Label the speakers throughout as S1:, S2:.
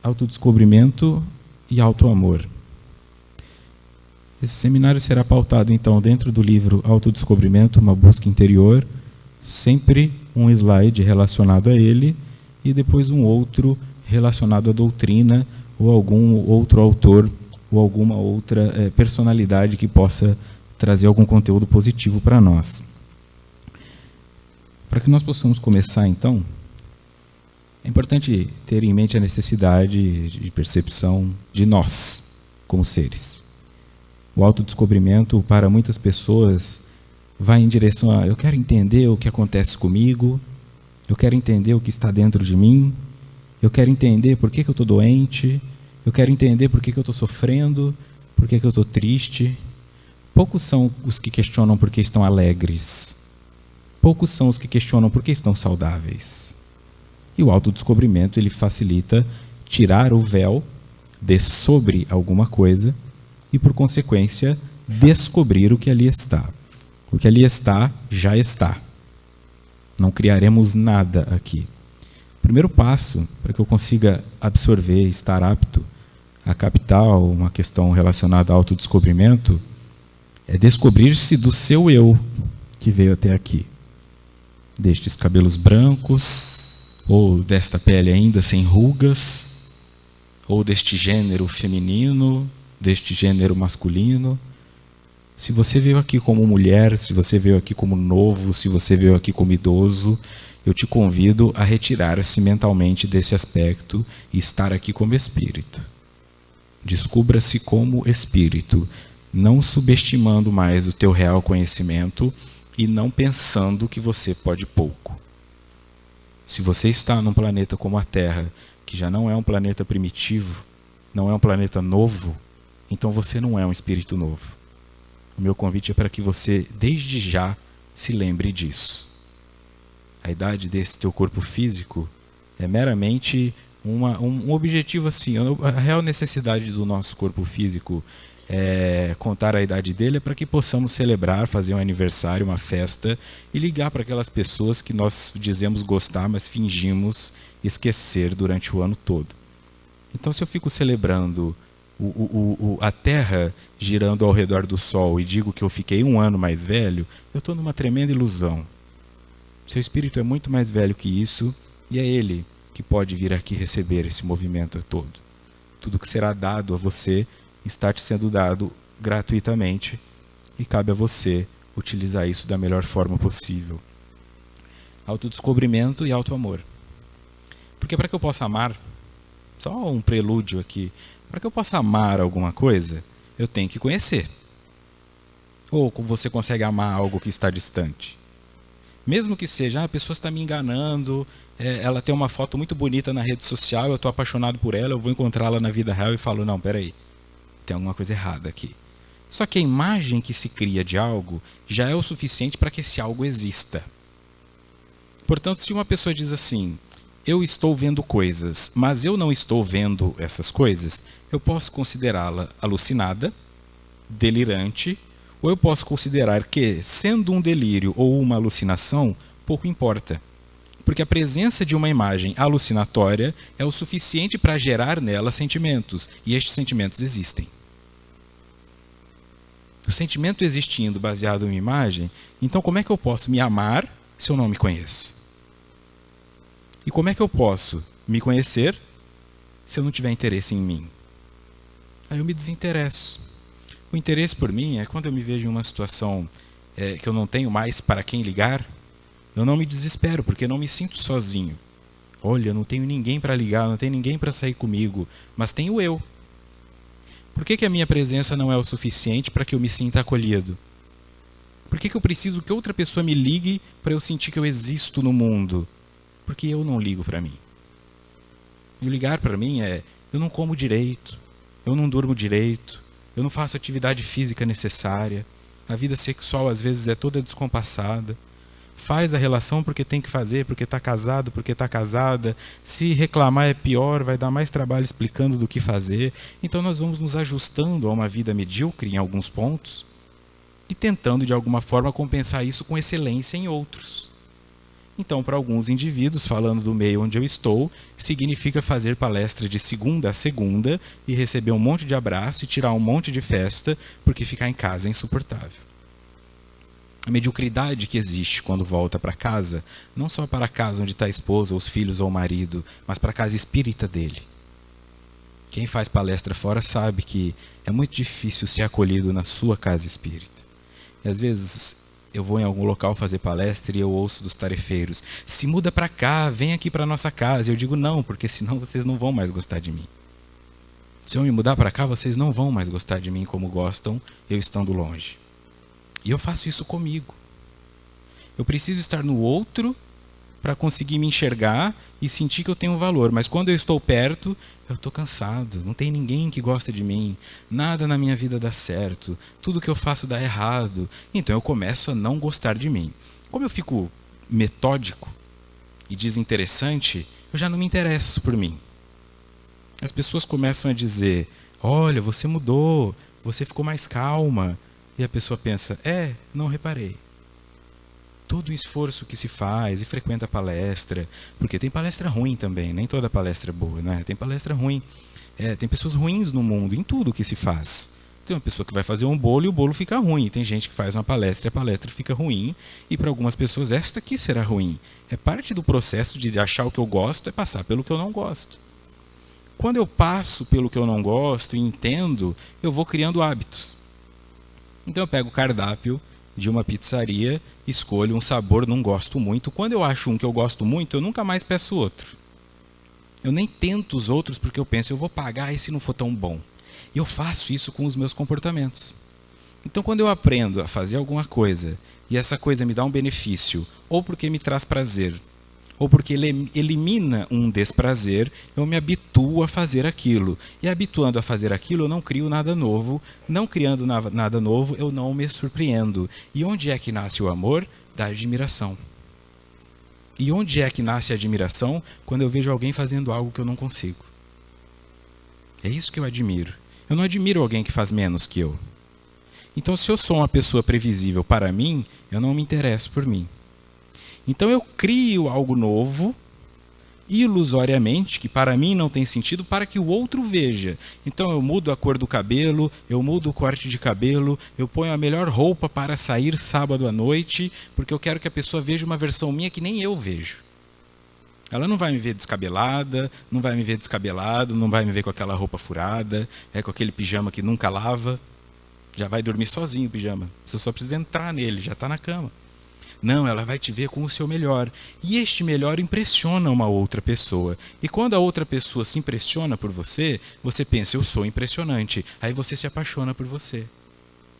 S1: autodescobrimento e autoamor. Esse seminário será pautado, então, dentro do livro Autodescobrimento, uma busca interior, sempre um slide relacionado a ele e depois um outro relacionado à doutrina ou algum outro autor ou alguma outra personalidade que possa trazer algum conteúdo positivo para nós. Para que nós possamos começar, então, é importante ter em mente a necessidade de percepção de nós, como seres. O autodescobrimento, para muitas pessoas, vai em direção a: eu quero entender o que acontece comigo, eu quero entender o que está dentro de mim, eu quero entender por que eu estou doente, eu quero entender por que eu estou sofrendo, por que eu estou triste. Poucos são os que questionam por que estão alegres. Poucos são os que questionam por que estão saudáveis. E o autodescobrimento, ele facilita tirar o véu de sobre alguma coisa e, por consequência, descobrir o que ali está. O que ali está, já está. Não criaremos nada aqui. O primeiro passo para que eu consiga absorver, estar apto a captar uma questão relacionada ao autodescobrimento, é descobrir-se do seu eu que veio até aqui. Destes cabelos brancos, ou desta pele ainda sem rugas, ou deste gênero feminino, deste gênero masculino. Se você veio aqui como mulher, se você veio aqui como novo, se você veio aqui como idoso, eu te convido a retirar-se mentalmente desse aspecto e estar aqui como espírito. Descubra-se como espírito, não subestimando mais o teu real conhecimento e não pensando que você pode pouco. Se você está num planeta como a Terra, que já não é um planeta primitivo, não é um planeta novo, então você não é um espírito novo. O meu convite é para que você, desde já, se lembre disso. A idade desse teu corpo físico é meramente um objetivo assim. A real necessidade do nosso corpo físico é contar a idade dele é para que possamos celebrar, fazer um aniversário, uma festa e ligar para aquelas pessoas que nós dizemos gostar, mas fingimos esquecer durante o ano todo. Então, se eu fico celebrando a Terra girando ao redor do Sol e digo que eu fiquei 1 ano mais velho, eu estou numa tremenda ilusão. Seu espírito é muito mais velho que isso e é ele que pode vir aqui receber esse movimento todo. Tudo que será dado a você está te sendo dado gratuitamente e cabe a você utilizar isso da melhor forma possível. Autodescobrimento e autoamor. Porque para que eu possa amar, só um prelúdio aqui, para que eu possa amar alguma coisa, eu tenho que conhecer. Ou como você consegue amar algo que está distante? Mesmo que seja, a pessoa está me enganando, ela tem uma foto muito bonita na rede social, eu estou apaixonado por ela, eu vou encontrá-la na vida real e falo: não, peraí, tem alguma coisa errada aqui. Só que a imagem que se cria de algo já é o suficiente para que esse algo exista. Portanto, se uma pessoa diz assim: eu estou vendo coisas, mas eu não estou vendo essas coisas, eu posso considerá-la alucinada, delirante, ou eu posso considerar que, sendo um delírio ou uma alucinação, pouco importa. Porque a presença de uma imagem alucinatória é o suficiente para gerar nela sentimentos, e estes sentimentos existem. O sentimento existindo baseado em uma imagem, então como é que eu posso me amar se eu não me conheço? E como é que eu posso me conhecer se eu não tiver interesse em mim? Aí eu me desinteresso. O interesse por mim é quando eu me vejo em uma situação que eu não tenho mais para quem ligar, eu não me desespero, porque eu não me sinto sozinho. Olha, eu não tenho ninguém para ligar, não tenho ninguém para sair comigo, mas tenho eu. Por que a minha presença não é o suficiente para que eu me sinta acolhido? Por que eu preciso que outra pessoa me ligue para eu sentir que eu existo no mundo? Porque eu não ligo para mim. E ligar para mim é: eu não como direito, eu não durmo direito, eu não faço a atividade física necessária, a vida sexual às vezes é toda descompassada, faz a relação porque tem que fazer, porque está casado, porque está casada, se reclamar é pior, vai dar mais trabalho explicando do que fazer. Então nós vamos nos ajustando a uma vida medíocre em alguns pontos e tentando de alguma forma compensar isso com excelência em outros. Então, para alguns indivíduos, falando do meio onde eu estou, significa fazer palestra de segunda a segunda e receber um monte de abraço e tirar um monte de festa, porque ficar em casa é insuportável. A mediocridade que existe quando volta para casa, não só para a casa onde está a esposa, os filhos ou o marido, mas para a casa espírita dele. Quem faz palestra fora sabe que é muito difícil ser acolhido na sua casa espírita. E às vezes eu vou em algum local fazer palestra e eu ouço dos tarefeiros: se muda para cá, vem aqui para nossa casa. E eu digo não, porque senão vocês não vão mais gostar de mim. Se eu me mudar para cá, vocês não vão mais gostar de mim como gostam eu estando longe. E eu faço isso comigo. Eu preciso estar no outro para conseguir me enxergar e sentir que eu tenho valor. Mas quando eu estou perto, eu estou cansado. Não tem ninguém que gosta de mim. Nada na minha vida dá certo. Tudo que eu faço dá errado. Então eu começo a não gostar de mim. Como eu fico metódico e desinteressante, eu já não me interesso por mim. As pessoas começam a dizer: olha, você mudou, você ficou mais calma. E a pessoa pensa: não reparei. Todo o esforço que se faz e frequenta palestra, porque tem palestra ruim também, nem toda palestra é boa, né? Tem palestra ruim. Tem pessoas ruins no mundo, em tudo que se faz. Tem uma pessoa que vai fazer um bolo e o bolo fica ruim. Tem gente que faz uma palestra e a palestra fica ruim. E para algumas pessoas esta aqui será ruim. É parte do processo de achar o que eu gosto, é passar pelo que eu não gosto. Quando eu passo pelo que eu não gosto e entendo, eu vou criando hábitos. Então eu pego o cardápio de uma pizzaria, escolho um sabor, não gosto muito. Quando eu acho um que eu gosto muito, eu nunca mais peço outro. Eu nem tento os outros porque eu penso: eu vou pagar e se não for tão bom. E eu faço isso com os meus comportamentos. Então quando eu aprendo a fazer alguma coisa e essa coisa me dá um benefício, ou porque me traz prazer, ou porque ele elimina um desprazer, eu me habituo a fazer aquilo. E habituando a fazer aquilo, eu não crio nada novo. Não criando nada novo, eu não me surpreendo. E onde é que nasce o amor? Da admiração. E onde é que nasce a admiração? Quando eu vejo alguém fazendo algo que eu não consigo. É isso que eu admiro. Eu não admiro alguém que faz menos que eu. Então, se eu sou uma pessoa previsível para mim, eu não me interesso por mim. Então eu crio algo novo, ilusoriamente, que para mim não tem sentido, para que o outro veja. Então eu mudo a cor do cabelo, eu mudo o corte de cabelo, eu ponho a melhor roupa para sair sábado à noite, porque eu quero que a pessoa veja uma versão minha que nem eu vejo. Ela não vai me ver descabelada, não vai me ver descabelado, não vai me ver com aquela roupa furada, com aquele pijama que nunca lava. Já vai dormir sozinho o pijama. Você só precisa entrar nele, já está na cama. Não, ela vai te ver com o seu melhor. E este melhor impressiona uma outra pessoa. E quando a outra pessoa se impressiona por você, você pensa: eu sou impressionante. Aí você se apaixona por você.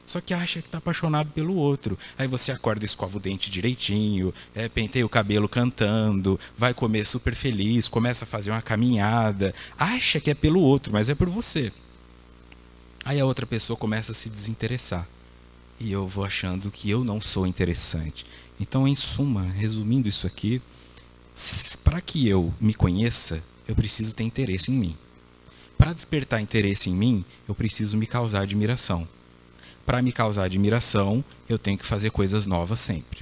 S1: Só que acha que está apaixonado pelo outro. Aí você acorda, escova o dente direitinho, penteia o cabelo cantando, vai comer super feliz, começa a fazer uma caminhada. Acha que é pelo outro, mas é por você. Aí a outra pessoa começa a se desinteressar. E eu vou achando que eu não sou interessante. Então, em suma, resumindo isso aqui, para que eu me conheça, eu preciso ter interesse em mim. Para despertar interesse em mim, eu preciso me causar admiração. Para me causar admiração, eu tenho que fazer coisas novas sempre.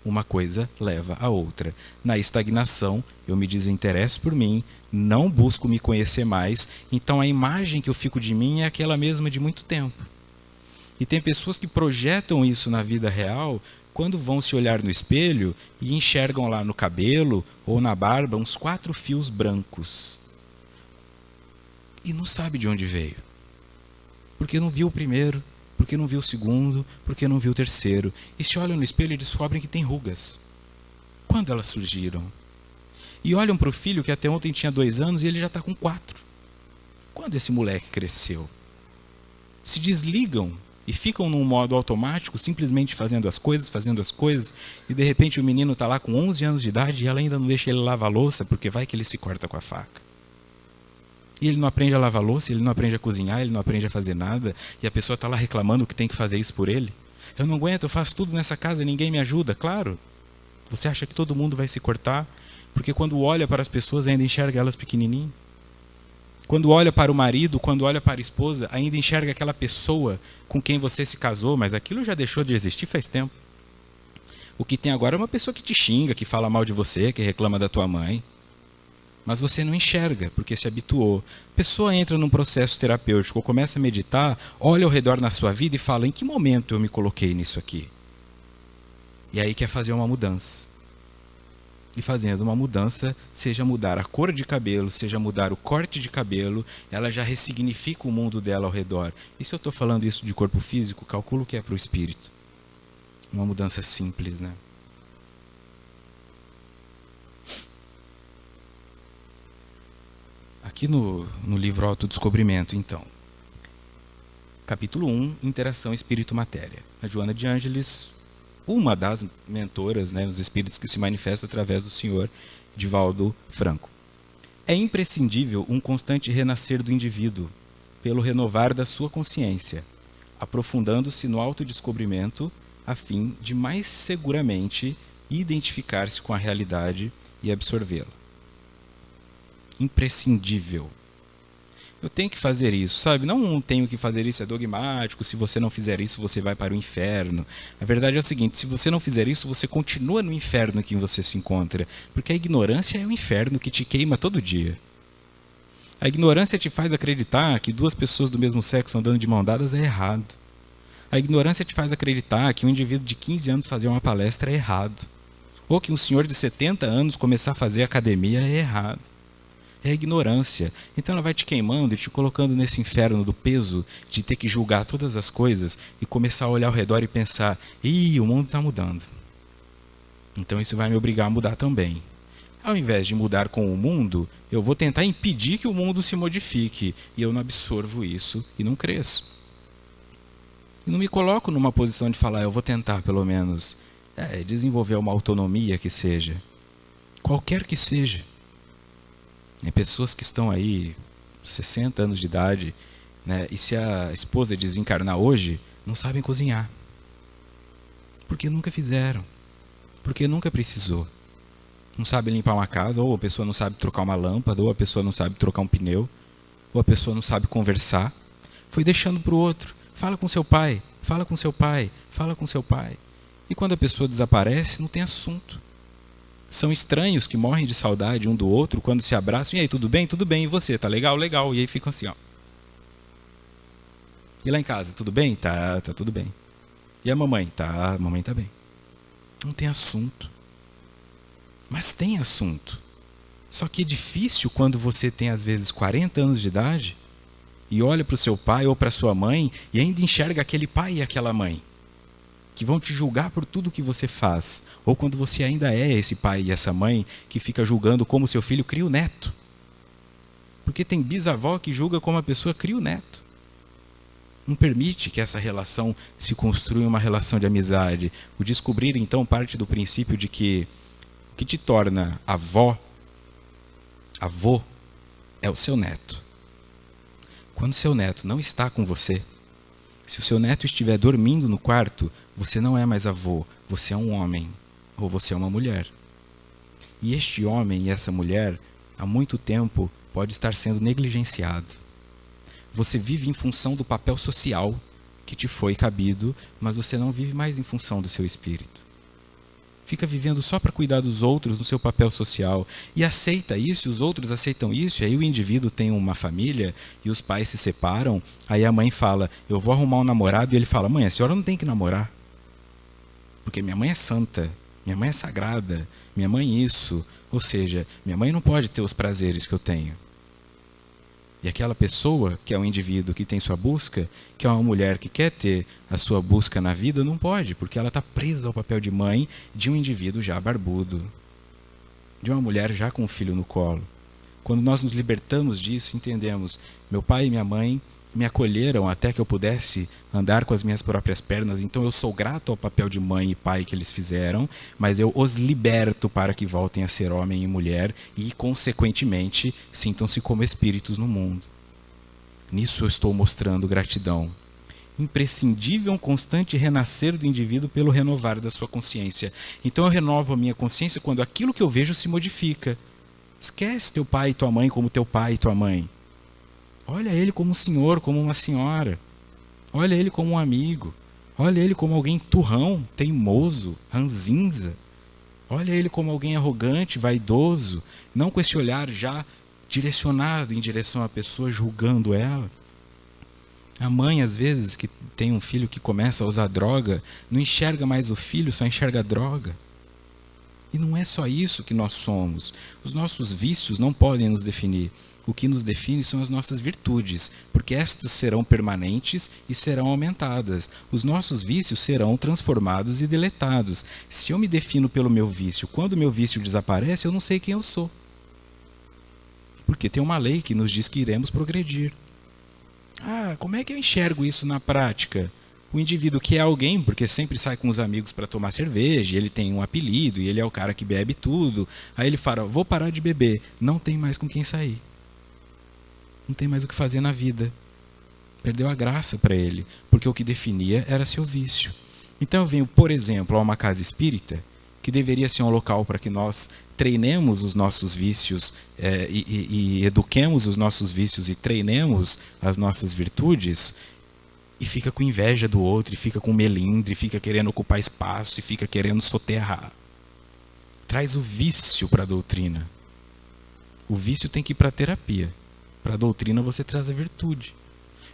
S1: Uma coisa leva a outra. Na estagnação, eu me desinteresso por mim, não busco me conhecer mais, então a imagem que eu fico de mim é aquela mesma de muito tempo. E tem pessoas que projetam isso na vida real quando vão se olhar no espelho e enxergam lá no cabelo ou na barba uns 4 fios brancos. E não sabe de onde veio. Porque não viu o primeiro, porque não viu o segundo, porque não viu o terceiro. E se olham no espelho e descobrem que tem rugas. Quando elas surgiram? E olham para o filho que até ontem tinha 2 anos e ele já está com 4. Quando esse moleque cresceu? Se desligam e ficam num modo automático, simplesmente fazendo as coisas, e de repente o menino está lá com 11 anos de idade e ela ainda não deixa ele lavar a louça, porque vai que ele se corta com a faca. E ele não aprende a lavar a louça, ele não aprende a cozinhar, ele não aprende a fazer nada, e a pessoa está lá reclamando que tem que fazer isso por ele. Eu não aguento, eu faço tudo nessa casa, ninguém me ajuda. Claro, você acha que todo mundo vai se cortar, porque quando olha para as pessoas ainda enxerga elas pequenininhas. Quando olha para o marido, quando olha para a esposa, ainda enxerga aquela pessoa com quem você se casou, mas aquilo já deixou de existir faz tempo. O que tem agora é uma pessoa que te xinga, que fala mal de você, que reclama da tua mãe. Mas você não enxerga, porque se habituou. A pessoa entra num processo terapêutico, ou começa a meditar, olha ao redor na sua vida e fala, em que momento eu me coloquei nisso aqui? E aí quer fazer uma mudança. E fazendo uma mudança, seja mudar a cor de cabelo, seja mudar o corte de cabelo, ela já ressignifica o mundo dela ao redor. E se eu estou falando isso de corpo físico, calculo que é para o espírito. Uma mudança simples, né? Aqui no livro Autodescobrimento, então. Capítulo 1, Interação Espírito-Matéria. A Joana de Ângeles, uma das mentoras, né, os espíritos que se manifestam através do senhor Divaldo Franco. É imprescindível um constante renascer do indivíduo, pelo renovar da sua consciência, aprofundando-se no autodescobrimento, a fim de mais seguramente identificar-se com a realidade e absorvê-la. Imprescindível. Eu tenho que fazer isso, sabe? Não tenho que fazer isso, é dogmático. Se você não fizer isso, você vai para o inferno. A verdade é o seguinte, se você não fizer isso, você continua no inferno em que você se encontra. Porque a ignorância é o inferno que te queima todo dia. A ignorância te faz acreditar que duas pessoas do mesmo sexo andando de mão dadas é errado. A ignorância te faz acreditar que um indivíduo de 15 anos fazer uma palestra é errado. Ou que um senhor de 70 anos começar a fazer academia é errado. É a ignorância. Então ela vai te queimando e te colocando nesse inferno do peso de ter que julgar todas as coisas e começar a olhar ao redor e pensar, ih, o mundo está mudando. Então isso vai me obrigar a mudar também. Ao invés de mudar com o mundo, eu vou tentar impedir que o mundo se modifique e eu não absorvo isso e não cresço. E não me coloco numa posição de falar, eu vou tentar pelo menos desenvolver uma autonomia que seja. Qualquer que seja. Pessoas que estão aí 60 anos de idade, né, e se a esposa desencarnar hoje, não sabem cozinhar. Porque nunca fizeram. Porque nunca precisou. Não sabe limpar uma casa, ou a pessoa não sabe trocar uma lâmpada, ou a pessoa não sabe trocar um pneu, ou a pessoa não sabe conversar. Foi deixando para o outro. Fala com seu pai, fala com seu pai, fala com seu pai. E quando a pessoa desaparece, não tem assunto. São estranhos que morrem de saudade um do outro quando se abraçam. E aí, tudo bem? Tudo bem. E você? Tá legal? Legal. E aí ficam assim, ó. E lá em casa? Tudo bem? Tá tudo bem. E a mamãe? Tá, a mamãe tá bem. Não tem assunto. Mas tem assunto. Só que é difícil quando você tem, às vezes, 40 anos de idade e olha para o seu pai ou para sua mãe e ainda enxerga aquele pai e aquela mãe que vão te julgar por tudo que você faz. Ou quando você ainda é esse pai e essa mãe que fica julgando como seu filho cria o neto. Porque tem bisavó que julga como a pessoa cria o neto. Não permite que essa relação se construa uma relação de amizade. O descobrir, então, parte do princípio de que o que te torna avó, avô, é o seu neto. Quando seu neto não está com você, se o seu neto estiver dormindo no quarto, você não é mais avô, você é um homem, ou você é uma mulher. E este homem e essa mulher, há muito tempo, pode estar sendo negligenciado. Você vive em função do papel social que te foi cabido, mas você não vive mais em função do seu espírito. Fica vivendo só para cuidar dos outros no seu papel social e aceita isso, e os outros aceitam isso, e aí o indivíduo tem uma família e os pais se separam, aí a mãe fala, eu vou arrumar um namorado, e ele fala, mãe, a senhora não tem que namorar, porque minha mãe é santa, minha mãe é sagrada, minha mãe isso, ou seja, minha mãe não pode ter os prazeres que eu tenho. E aquela pessoa, que é um indivíduo que tem sua busca, que é uma mulher que quer ter a sua busca na vida, não pode, porque ela está presa ao papel de mãe de um indivíduo já barbudo, de uma mulher já com um filho no colo. Quando nós nos libertamos disso, entendemos, meu pai e minha mãe me acolheram até que eu pudesse andar com as minhas próprias pernas, então eu sou grato ao papel de mãe e pai que eles fizeram, mas eu os liberto para que voltem a ser homem e mulher e, consequentemente, sintam-se como espíritos no mundo. Nisso eu estou mostrando gratidão. Imprescindível um constante renascer do indivíduo pelo renovar da sua consciência. Então eu renovo a minha consciência quando aquilo que eu vejo se modifica. Esquece teu pai e tua mãe como teu pai e tua mãe. Olha ele como um senhor, como uma senhora. Olha ele como um amigo. Olha ele como alguém turrão, teimoso, ranzinza. Olha ele como alguém arrogante, vaidoso, não com esse olhar já direcionado em direção à pessoa, julgando ela. A mãe, às vezes, que tem um filho que começa a usar droga, não enxerga mais o filho, só enxerga a droga. E não é só isso que nós somos. Os nossos vícios não podem nos definir. O que nos define são as nossas virtudes, porque estas serão permanentes e serão aumentadas. Os nossos vícios serão transformados e deletados. Se eu me defino pelo meu vício, quando o meu vício desaparece, eu não sei quem eu sou. Porque tem uma lei que nos diz que iremos progredir. Como é que eu enxergo isso na prática? O indivíduo que é alguém, porque sempre sai com os amigos para tomar cerveja, ele tem um apelido e ele é o cara que bebe tudo. Aí ele fala, vou parar de beber. Não tem mais com quem sair. Não tem mais o que fazer na vida. Perdeu a graça para ele, porque o que definia era seu vício. Então eu venho, por exemplo, a uma casa espírita, que deveria ser um local para que nós treinemos os nossos vícios e eduquemos os nossos vícios e treinemos as nossas virtudes, e fica com inveja do outro, e fica com melindre, e fica querendo ocupar espaço, e fica querendo soterrar. Traz o vício para a doutrina. O vício tem que ir para a terapia. Para a doutrina você traz a virtude.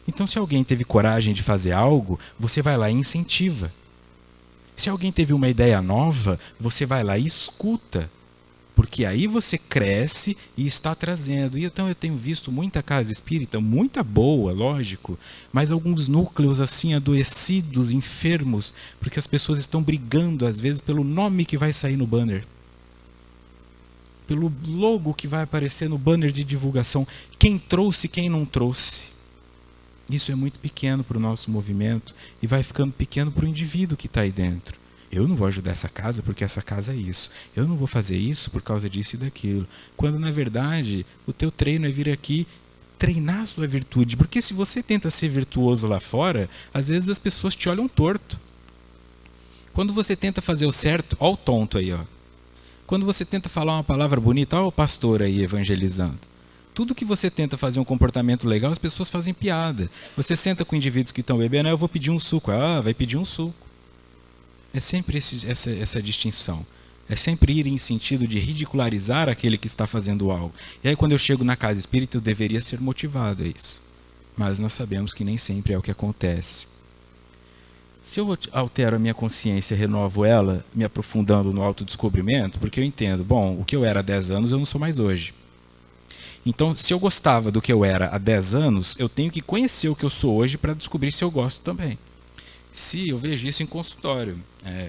S1: Então, se alguém teve coragem de fazer algo, você vai lá e incentiva. Se alguém teve uma ideia nova, você vai lá e escuta. Porque aí você cresce e está trazendo. E então eu tenho visto muita casa espírita, muita boa, lógico, mas alguns núcleos assim adoecidos, enfermos, porque as pessoas estão brigando às vezes pelo nome que vai sair no banner. Pelo logo que vai aparecer no banner de divulgação. Quem trouxe, quem não trouxe. Isso é muito pequeno para o nosso movimento e vai ficando pequeno para o indivíduo que está aí dentro. Eu não vou ajudar essa casa porque essa casa é isso. Eu não vou fazer isso por causa disso e daquilo. Quando, na verdade, o teu treino é vir aqui treinar a sua virtude. Porque se você tenta ser virtuoso lá fora, às vezes as pessoas te olham torto. Quando você tenta fazer o certo, ó o tonto aí, ó. Quando você tenta falar uma palavra bonita, ó o pastor aí evangelizando. Tudo que você tenta fazer um comportamento legal, as pessoas fazem piada. Você senta com indivíduos que estão bebendo, eu vou pedir um suco. Vai pedir um suco. É sempre essa distinção. É sempre ir em sentido de ridicularizar aquele que está fazendo algo. E aí quando eu chego na casa espírita, eu deveria ser motivado a isso. Mas nós sabemos que nem sempre é o que acontece. Se eu altero a minha consciência, renovo ela, me aprofundando no autodescobrimento, porque eu entendo, o que eu era há 10 anos, eu não sou mais hoje. Então, se eu gostava do que eu era há 10 anos, eu tenho que conhecer o que eu sou hoje para descobrir se eu gosto também. Se eu vejo isso em consultório,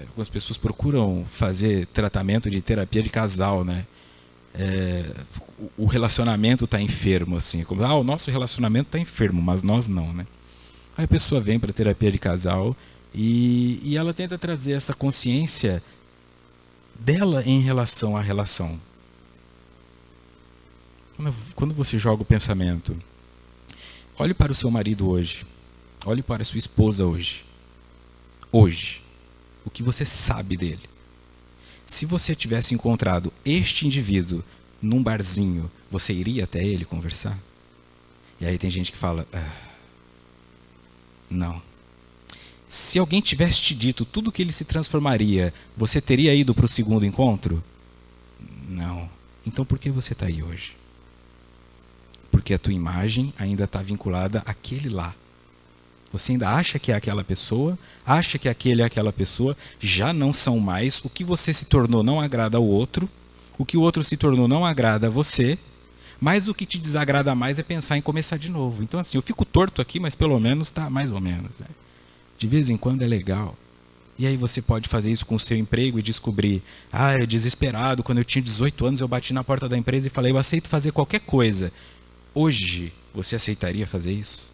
S1: algumas pessoas procuram fazer tratamento de terapia de casal, né? O relacionamento está enfermo, assim, como, o nosso relacionamento está enfermo, mas nós não, né? Aí a pessoa vem para terapia de casal e ela tenta trazer essa consciência dela em relação à relação. Quando você joga o pensamento, olhe para o seu marido hoje, olhe para a sua esposa hoje. Hoje, o que você sabe dele. Se você tivesse encontrado este indivíduo num barzinho, você iria até ele conversar? E aí tem gente que fala, não. Se alguém tivesse te dito tudo que ele se transformaria, você teria ido para o segundo encontro? Não. Então por que você está aí hoje? Porque a tua imagem ainda está vinculada àquele lá. Você ainda acha que é aquela pessoa, acha que aquele é aquela pessoa, já não são mais. O que você se tornou não agrada ao outro, o que o outro se tornou não agrada a você, mas o que te desagrada mais é pensar em começar de novo. Então assim, eu fico torto aqui, mas pelo menos está mais ou menos. Né? De vez em quando é legal. E aí você pode fazer isso com o seu emprego e descobrir, eu desesperado, quando eu tinha 18 anos eu bati na porta da empresa e falei, eu aceito fazer qualquer coisa. Hoje, você aceitaria fazer isso?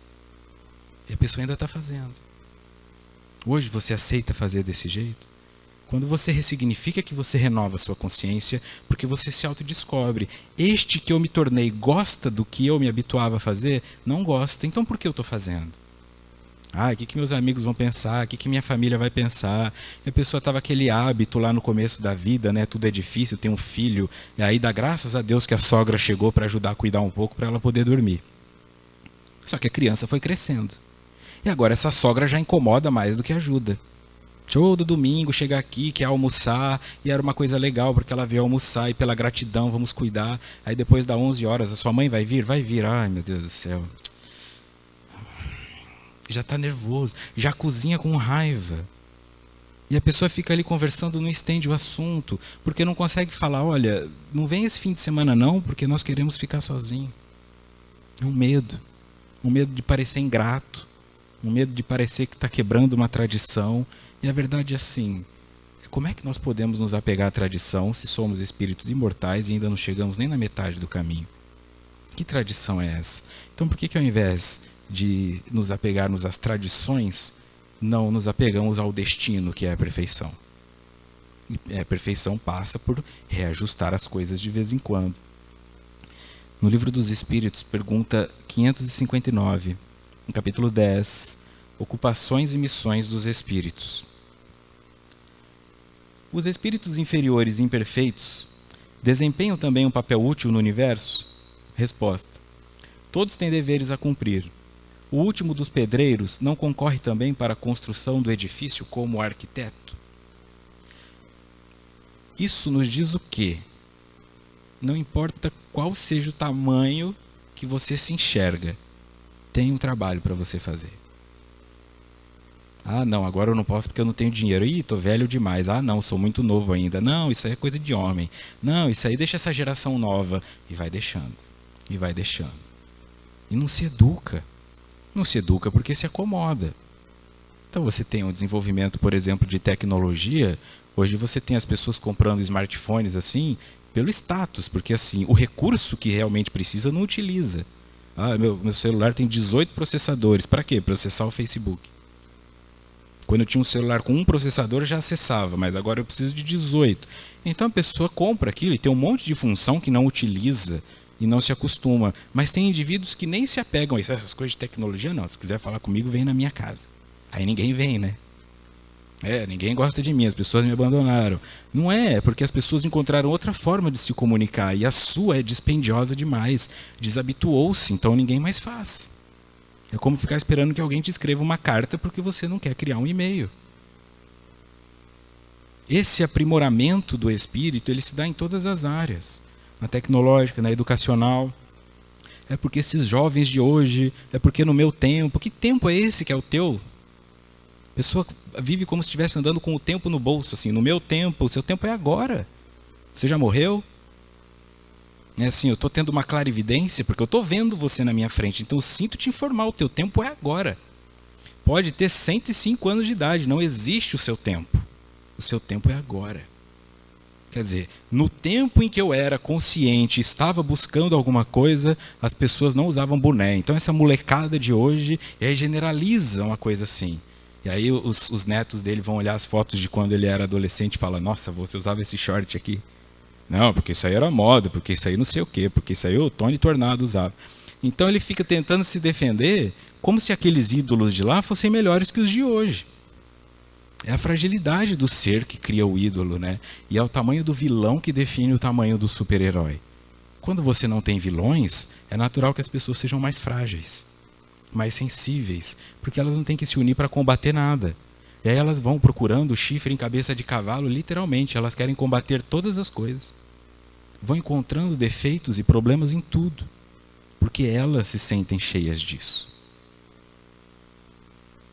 S1: E a pessoa ainda está fazendo. Hoje você aceita fazer desse jeito? Quando você ressignifica, que você renova a sua consciência, porque você se autodescobre. Este que eu me tornei gosta do que eu me habituava a fazer? Não gosta. Então por que eu estou fazendo? O que meus amigos vão pensar? O que minha família vai pensar? E a pessoa estava aquele hábito lá no começo da vida, né? Tudo é difícil, tem um filho. E aí dá graças a Deus que a sogra chegou para ajudar a cuidar um pouco, para ela poder dormir. Só que a criança foi crescendo. E agora essa sogra já incomoda mais do que ajuda. Todo domingo chega aqui, quer almoçar, e era uma coisa legal, porque ela veio almoçar, e pela gratidão vamos cuidar. Aí depois das 11 horas, a sua mãe vai vir? Vai vir. Ai, meu Deus do céu. Já está nervoso, já cozinha com raiva. E a pessoa fica ali conversando, não estende o assunto, porque não consegue falar, olha, não vem esse fim de semana não, porque nós queremos ficar sozinhos. É um medo de parecer ingrato, um medo de parecer que está quebrando uma tradição. E a verdade é assim, como é que nós podemos nos apegar à tradição se somos espíritos imortais e ainda não chegamos nem na metade do caminho? Que tradição é essa? Então por que ao invés de nos apegarmos às tradições, não nos apegamos ao destino, que é a perfeição? E a perfeição passa por reajustar as coisas de vez em quando. No Livro dos Espíritos, pergunta 559, no capítulo 10, Ocupações e Missões dos Espíritos. Os espíritos inferiores e imperfeitos desempenham também um papel útil no universo? Resposta: todos têm deveres a cumprir. O último dos pedreiros não concorre também para a construção do edifício como arquiteto? Isso nos diz o quê? Não importa qual seja o tamanho que você se enxerga, tem um trabalho para você fazer. Ah, não, agora eu não posso porque eu não tenho dinheiro. Ih, tô velho demais. Ah, não, sou muito novo ainda. Não, isso aí é coisa de homem. Não, isso aí deixa essa geração nova. E vai deixando. E vai deixando. E não se educa. Não se educa porque se acomoda. Então você tem um desenvolvimento, por exemplo, de tecnologia. Hoje você tem as pessoas comprando smartphones assim, pelo status. Porque assim, o recurso que realmente precisa não utiliza. Ah, meu celular tem 18 processadores. Para quê? Para acessar o Facebook. Quando eu tinha um celular com um processador, eu já acessava, mas agora eu preciso de 18. Então a pessoa compra aquilo e tem um monte de função que não utiliza e não se acostuma. Mas tem indivíduos que nem se apegam a isso. Essas coisas de tecnologia, não. Se quiser falar comigo, vem na minha casa. Aí ninguém vem, né? Ninguém gosta de mim, as pessoas me abandonaram. Não é porque as pessoas encontraram outra forma de se comunicar e a sua é dispendiosa demais. Desabituou-se, então ninguém mais faz. É como ficar esperando que alguém te escreva uma carta porque você não quer criar um e-mail. Esse aprimoramento do espírito, ele se dá em todas as áreas. Na tecnológica, na educacional. É porque esses jovens de hoje, é porque no meu tempo. Que tempo é esse que é o teu? A pessoa vive como se estivesse andando com o tempo no bolso. Assim, no meu tempo, o seu tempo é agora. Você já morreu? É assim, eu estou tendo uma clarividência porque eu estou vendo você na minha frente. Então eu sinto te informar, o teu tempo é agora. Pode ter 105 anos de idade, não existe o seu tempo. O seu tempo é agora. Quer dizer, no tempo em que eu era consciente, estava buscando alguma coisa, as pessoas não usavam boné. Então essa molecada de hoje, e aí generaliza uma coisa assim. E aí os netos dele vão olhar as fotos de quando ele era adolescente e falam, nossa, você usava esse short aqui. Não, porque isso aí era moda, porque isso aí não sei o quê, porque isso aí o Tony Tornado usava. Então ele fica tentando se defender como se aqueles ídolos de lá fossem melhores que os de hoje. É a fragilidade do ser que cria o ídolo, né? E é o tamanho do vilão que define o tamanho do super-herói. Quando você não tem vilões, é natural que as pessoas sejam mais frágeis, mais sensíveis, porque elas não têm que se unir para combater nada. E aí elas vão procurando chifre em cabeça de cavalo, literalmente. Elas querem combater todas as coisas. Vão encontrando defeitos e problemas em tudo, porque elas se sentem cheias disso.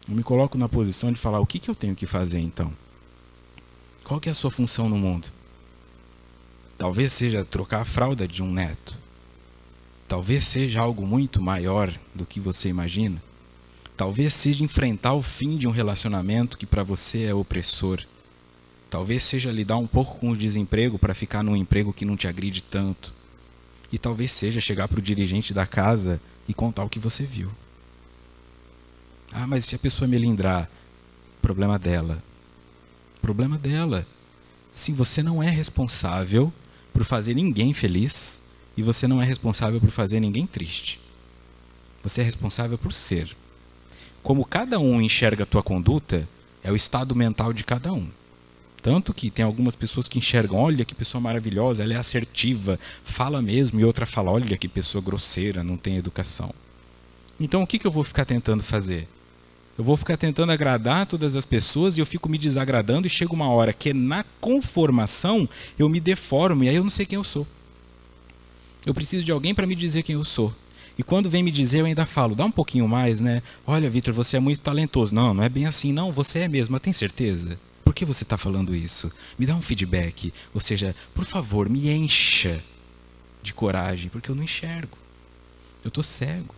S1: Eu me coloco na posição de falar, o que eu tenho que fazer então? Qual que é a sua função no mundo? Talvez seja trocar a fralda de um neto. Talvez seja algo muito maior do que você imagina. Talvez seja enfrentar o fim de um relacionamento que para você é opressor. Talvez seja lidar um pouco com o desemprego para ficar num emprego que não te agride tanto. E talvez seja chegar para o dirigente da casa e contar o que você viu. Ah, mas se a pessoa melindrar, problema dela. Problema dela. Assim, você não é responsável por fazer ninguém feliz e você não é responsável por fazer ninguém triste. Você é responsável por ser. Como cada um enxerga a tua conduta, é o estado mental de cada um. Tanto que tem algumas pessoas que enxergam, olha que pessoa maravilhosa, ela é assertiva, fala mesmo, e outra fala, olha que pessoa grosseira, não tem educação. Então o que eu vou ficar tentando fazer? Eu vou ficar tentando agradar todas as pessoas e eu fico me desagradando e chega uma hora que na conformação eu me deformo e aí eu não sei quem eu sou. Eu preciso de alguém para me dizer quem eu sou. E quando vem me dizer, eu ainda falo, dá um pouquinho mais, né? Olha, Vitor, você é muito talentoso. Não, não é bem assim. Não, você é mesmo. Mas tem certeza? Por que você está falando isso? Me dá um feedback. Ou seja, por favor, me encha de coragem, porque eu não enxergo. Eu estou cego.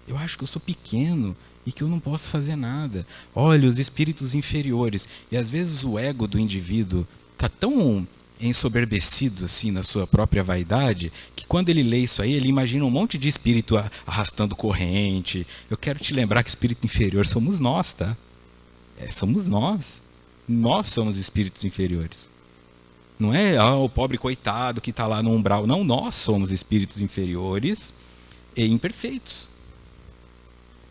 S1: Eu acho que eu sou pequeno e que eu não posso fazer nada. Olha, os espíritos inferiores. E às vezes o ego do indivíduo está tão ensoberbecido assim na sua própria vaidade, que quando ele lê isso aí, ele imagina um monte de espírito arrastando corrente. Eu quero te lembrar que espírito inferior somos nós, tá? Somos nós. Nós somos espíritos inferiores. Não é o pobre coitado que está lá no umbral. Não, nós somos espíritos inferiores e imperfeitos.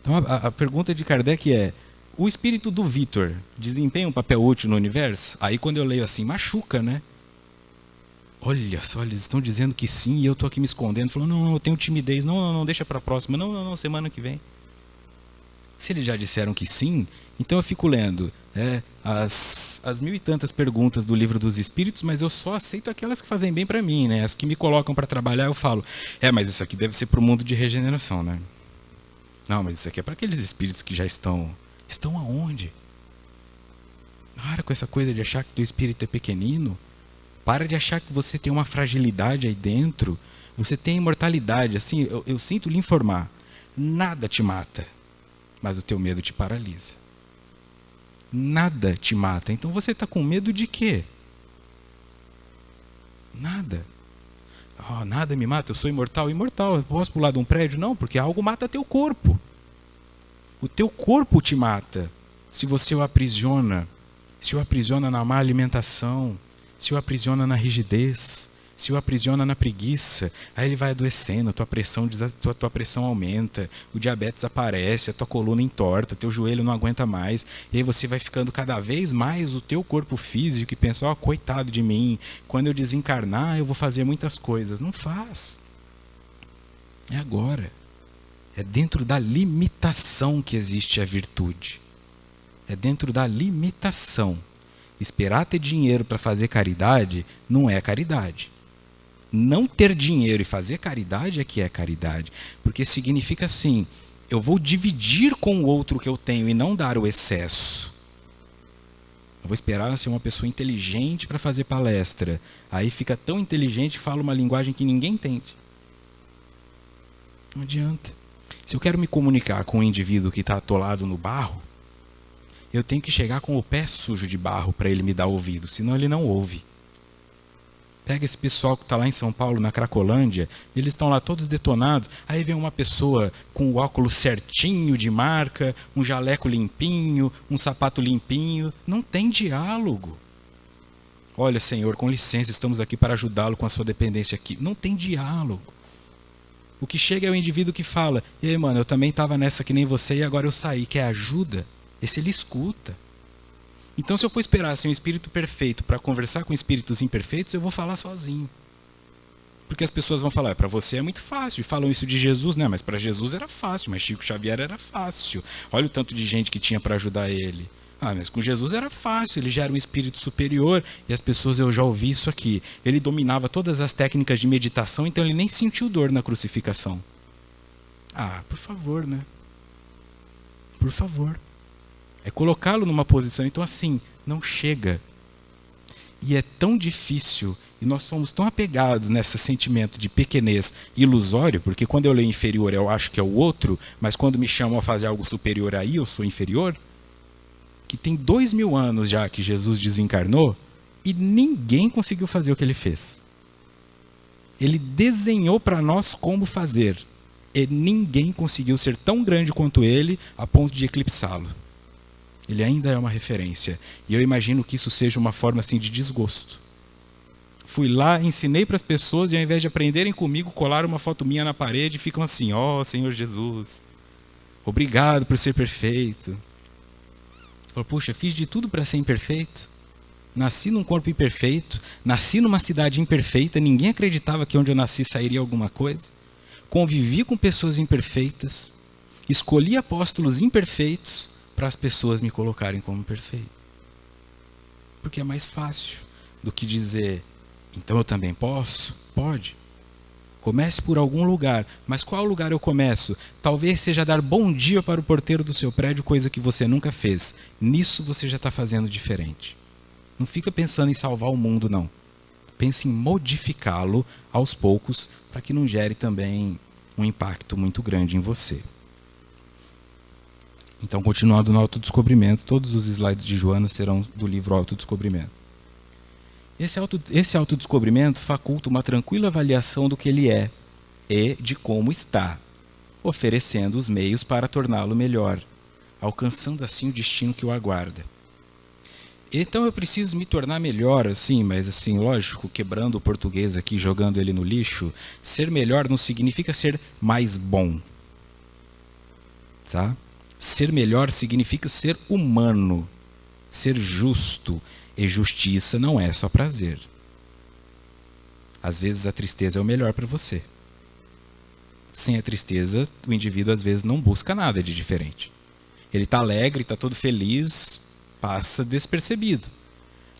S1: Então a pergunta de Kardec é: o espírito do Vitor desempenha um papel útil no universo? Aí quando eu leio assim, machuca, né? Olha só, eles estão dizendo que sim e eu estou aqui me escondendo, falando, não, eu tenho timidez, não, deixa para a próxima, não, semana que vem. Se eles já disseram que sim, então eu fico lendo as 1000 e tantas perguntas do Livro dos Espíritos, mas eu só aceito aquelas que fazem bem para mim, né? As que me colocam para trabalhar, eu falo, mas isso aqui deve ser para o mundo de regeneração, né? Não, mas isso aqui é para aqueles espíritos que já estão aonde? Para com essa coisa de achar que o teu espírito é pequenino. Para de achar que você tem uma fragilidade aí dentro. Você tem imortalidade. Assim, eu sinto lhe informar. Nada te mata, mas o teu medo te paralisa. Nada te mata. Então você está com medo de quê? Nada. Nada me mata, eu sou imortal. Imortal, eu posso pular de um prédio? Não, porque algo mata teu corpo. O teu corpo te mata. Se você o aprisiona. Se o aprisiona na má alimentação. Se o aprisiona na rigidez, se o aprisiona na preguiça, aí ele vai adoecendo, tua pressão aumenta, o diabetes aparece, a tua coluna entorta, teu joelho não aguenta mais, e aí você vai ficando cada vez mais o teu corpo físico e pensa, coitado de mim, quando eu desencarnar eu vou fazer muitas coisas. Não faz. É agora. É dentro da limitação que existe a virtude. É dentro da limitação. Esperar ter dinheiro para fazer caridade não é caridade. Não ter dinheiro e fazer caridade é que é caridade. Porque significa assim, eu vou dividir com o outro que eu tenho e não dar o excesso. Eu vou esperar ser uma pessoa inteligente para fazer palestra. Aí fica tão inteligente que fala uma linguagem que ninguém entende. Não adianta. Se eu quero me comunicar com um indivíduo que está atolado no barro, eu tenho que chegar com o pé sujo de barro para ele me dar ouvido, senão ele não ouve. Pega esse pessoal que está lá em São Paulo, na Cracolândia, eles estão lá todos detonados, aí vem uma pessoa com o óculos certinho de marca, um jaleco limpinho, um sapato limpinho, não tem diálogo. Olha, senhor, com licença, estamos aqui para ajudá-lo com a sua dependência aqui. Não tem diálogo. O que chega é o indivíduo que fala, e aí, mano, eu também estava nessa que nem você e agora eu saí, quer ajuda? Esse ele escuta. Então, se eu for esperar ser um espírito perfeito para conversar com espíritos imperfeitos, eu vou falar sozinho. Porque as pessoas vão falar, para você é muito fácil. E falam isso de Jesus, né? Mas para Jesus era fácil, mas Chico Xavier era fácil. Olha o tanto de gente que tinha para ajudar ele. Mas com Jesus era fácil, ele já era um espírito superior. E as pessoas, eu já ouvi isso aqui. Ele dominava todas as técnicas de meditação, então ele nem sentiu dor na crucificação. Por favor, né? Por favor. É colocá-lo numa posição, então assim, não chega. E é tão difícil, e nós somos tão apegados nesse sentimento de pequenez ilusório, porque quando eu leio inferior eu acho que é o outro, mas quando me chamam a fazer algo superior aí eu sou inferior, que tem 2000 anos já que Jesus desencarnou, e ninguém conseguiu fazer o que ele fez. Ele desenhou para nós como fazer, e ninguém conseguiu ser tão grande quanto ele, a ponto de eclipsá-lo. Ele ainda é uma referência. E eu imagino que isso seja uma forma assim de desgosto. Fui lá, ensinei para as pessoas e ao invés de aprenderem comigo, colaram uma foto minha na parede e ficam assim, Senhor Jesus, obrigado por ser perfeito. Falo, puxa, fiz de tudo para ser imperfeito. Nasci num corpo imperfeito, nasci numa cidade imperfeita, ninguém acreditava que onde eu nasci sairia alguma coisa. Convivi com pessoas imperfeitas. Escolhi apóstolos imperfeitos para as pessoas me colocarem como perfeito. Porque é mais fácil do que dizer, então eu também posso? Pode. Comece por algum lugar. Mas qual lugar eu começo? Talvez seja dar bom dia para o porteiro do seu prédio, coisa que você nunca fez. Nisso você já está fazendo diferente. Não fica pensando em salvar o mundo, não. Pense em modificá-lo aos poucos, para que não gere também um impacto muito grande em você. Então, continuando no autodescobrimento, todos os slides de Joana serão do livro Autodescobrimento. Esse autodescobrimento faculta uma tranquila avaliação do que ele é e de como está, oferecendo os meios para torná-lo melhor, alcançando assim o destino que o aguarda. Então eu preciso me tornar melhor, assim, mas assim, lógico, quebrando o português aqui, jogando ele no lixo, ser melhor não significa ser mais bom. Tá? Ser melhor significa ser humano, ser justo. E justiça não é só prazer. Às vezes a tristeza é o melhor para você. Sem a tristeza, o indivíduo às vezes não busca nada de diferente. Ele está alegre, está todo feliz, passa despercebido.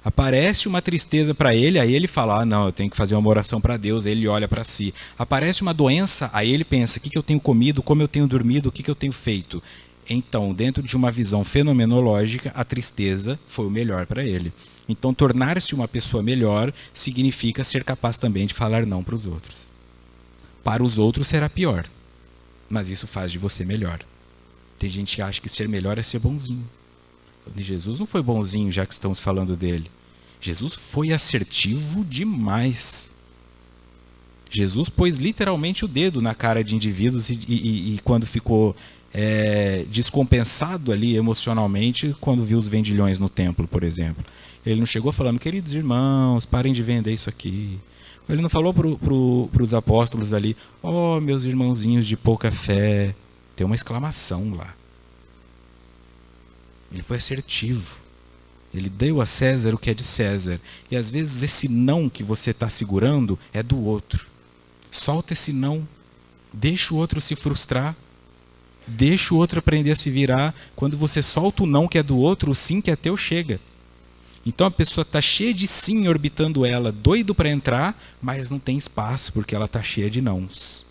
S1: Aparece uma tristeza para ele, aí ele fala, ah não, eu tenho que fazer uma oração para Deus, aí ele olha para si. Aparece uma doença, aí ele pensa, o que eu tenho comido, como eu tenho dormido, o que eu tenho feito. Então, dentro de uma visão fenomenológica, a tristeza foi o melhor para ele. Então, tornar-se uma pessoa melhor significa ser capaz também de falar não para os outros. Para os outros será pior, mas isso faz de você melhor. Tem gente que acha que ser melhor é ser bonzinho. Jesus não foi bonzinho, já que estamos falando dele. Jesus foi assertivo demais. Jesus pôs literalmente o dedo na cara de indivíduos e quando ficou descompensado ali emocionalmente, quando viu os vendilhões no templo, por exemplo. Ele não chegou falando, queridos irmãos, parem de vender isso aqui. Ele não falou para os apóstolos ali, oh, meus irmãozinhos de pouca fé. Tem uma exclamação lá. Ele foi assertivo. Ele deu a César o que é de César. E às vezes esse não que você está segurando é do outro. Solta esse não. Deixa o outro se frustrar. Deixa o outro aprender a se virar. Quando você solta o não que é do outro, o sim que é teu chega. Então a pessoa está cheia de sim orbitando ela, doido para entrar, mas não tem espaço, porque ela está cheia de nãos.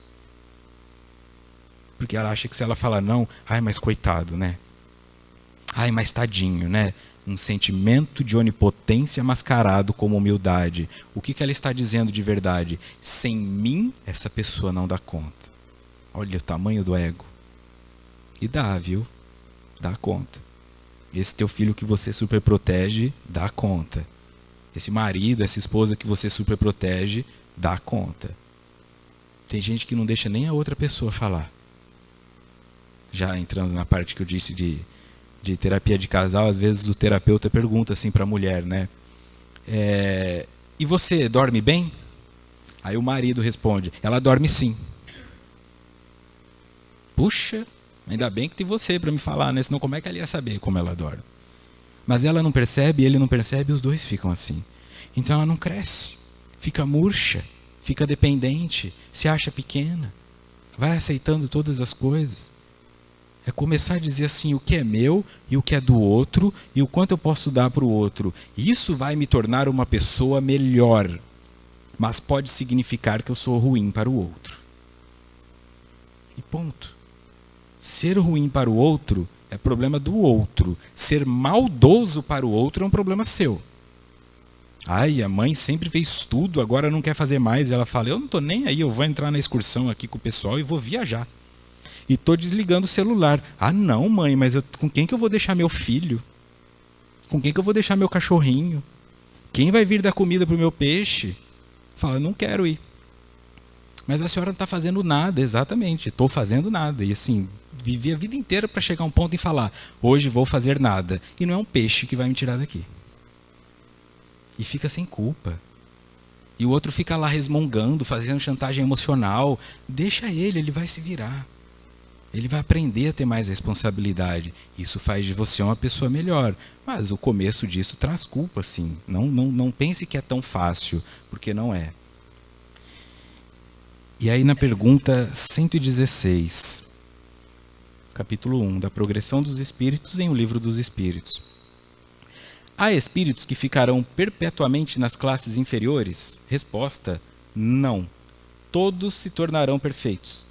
S1: Porque ela acha que se ela falar não, ai, mas coitado, né? Ai, mas tadinho, né? Um sentimento de onipotência mascarado como humildade. O que ela está dizendo de verdade? Sem mim, essa pessoa não dá conta. Olha o tamanho do ego. E dá, viu? Dá conta. Esse teu filho que você super protege, dá conta. Esse marido, essa esposa que você super protege, dá conta. Tem gente que não deixa nem a outra pessoa falar. Já entrando na parte que eu disse de terapia de casal, às vezes o terapeuta pergunta assim para a mulher, né? E você dorme bem? Aí o marido responde, ela dorme sim. Puxa, ainda bem que tem você para me falar, né? Senão como é que ela ia saber como ela dorme? Mas ela não percebe, ele não percebe, os dois ficam assim. Então ela não cresce, fica murcha, fica dependente, se acha pequena, vai aceitando todas as coisas. É começar a dizer assim, o que é meu e o que é do outro e o quanto eu posso dar para o outro. Isso vai me tornar uma pessoa melhor, mas pode significar que eu sou ruim para o outro. E ponto. Ser ruim para o outro é problema do outro. Ser maldoso para o outro é um problema seu. Ai, a mãe sempre fez tudo, agora não quer fazer mais. E ela fala, eu não estou nem aí, eu vou entrar na excursão aqui com o pessoal e vou viajar. E estou desligando o celular. Ah não, mãe, mas com quem que eu vou deixar meu filho? Com quem que eu vou deixar meu cachorrinho? Quem vai vir dar comida para o meu peixe? Fala, não quero ir. Mas a senhora não está fazendo nada, exatamente. Estou fazendo nada. E assim, vivi a vida inteira para chegar a um ponto e falar, hoje vou fazer nada. E não é um peixe que vai me tirar daqui. E fica sem culpa. E o outro fica lá resmungando, fazendo chantagem emocional. Deixa ele vai se virar. Ele vai aprender a ter mais responsabilidade. Isso faz de você uma pessoa melhor. Mas o começo disso traz culpa, sim. Não pense que é tão fácil, porque não é. E aí na pergunta 116. capítulo 1, da progressão dos espíritos em O Livro dos Espíritos. Há espíritos que ficarão perpetuamente nas classes inferiores? Resposta: não. Todos se tornarão perfeitos.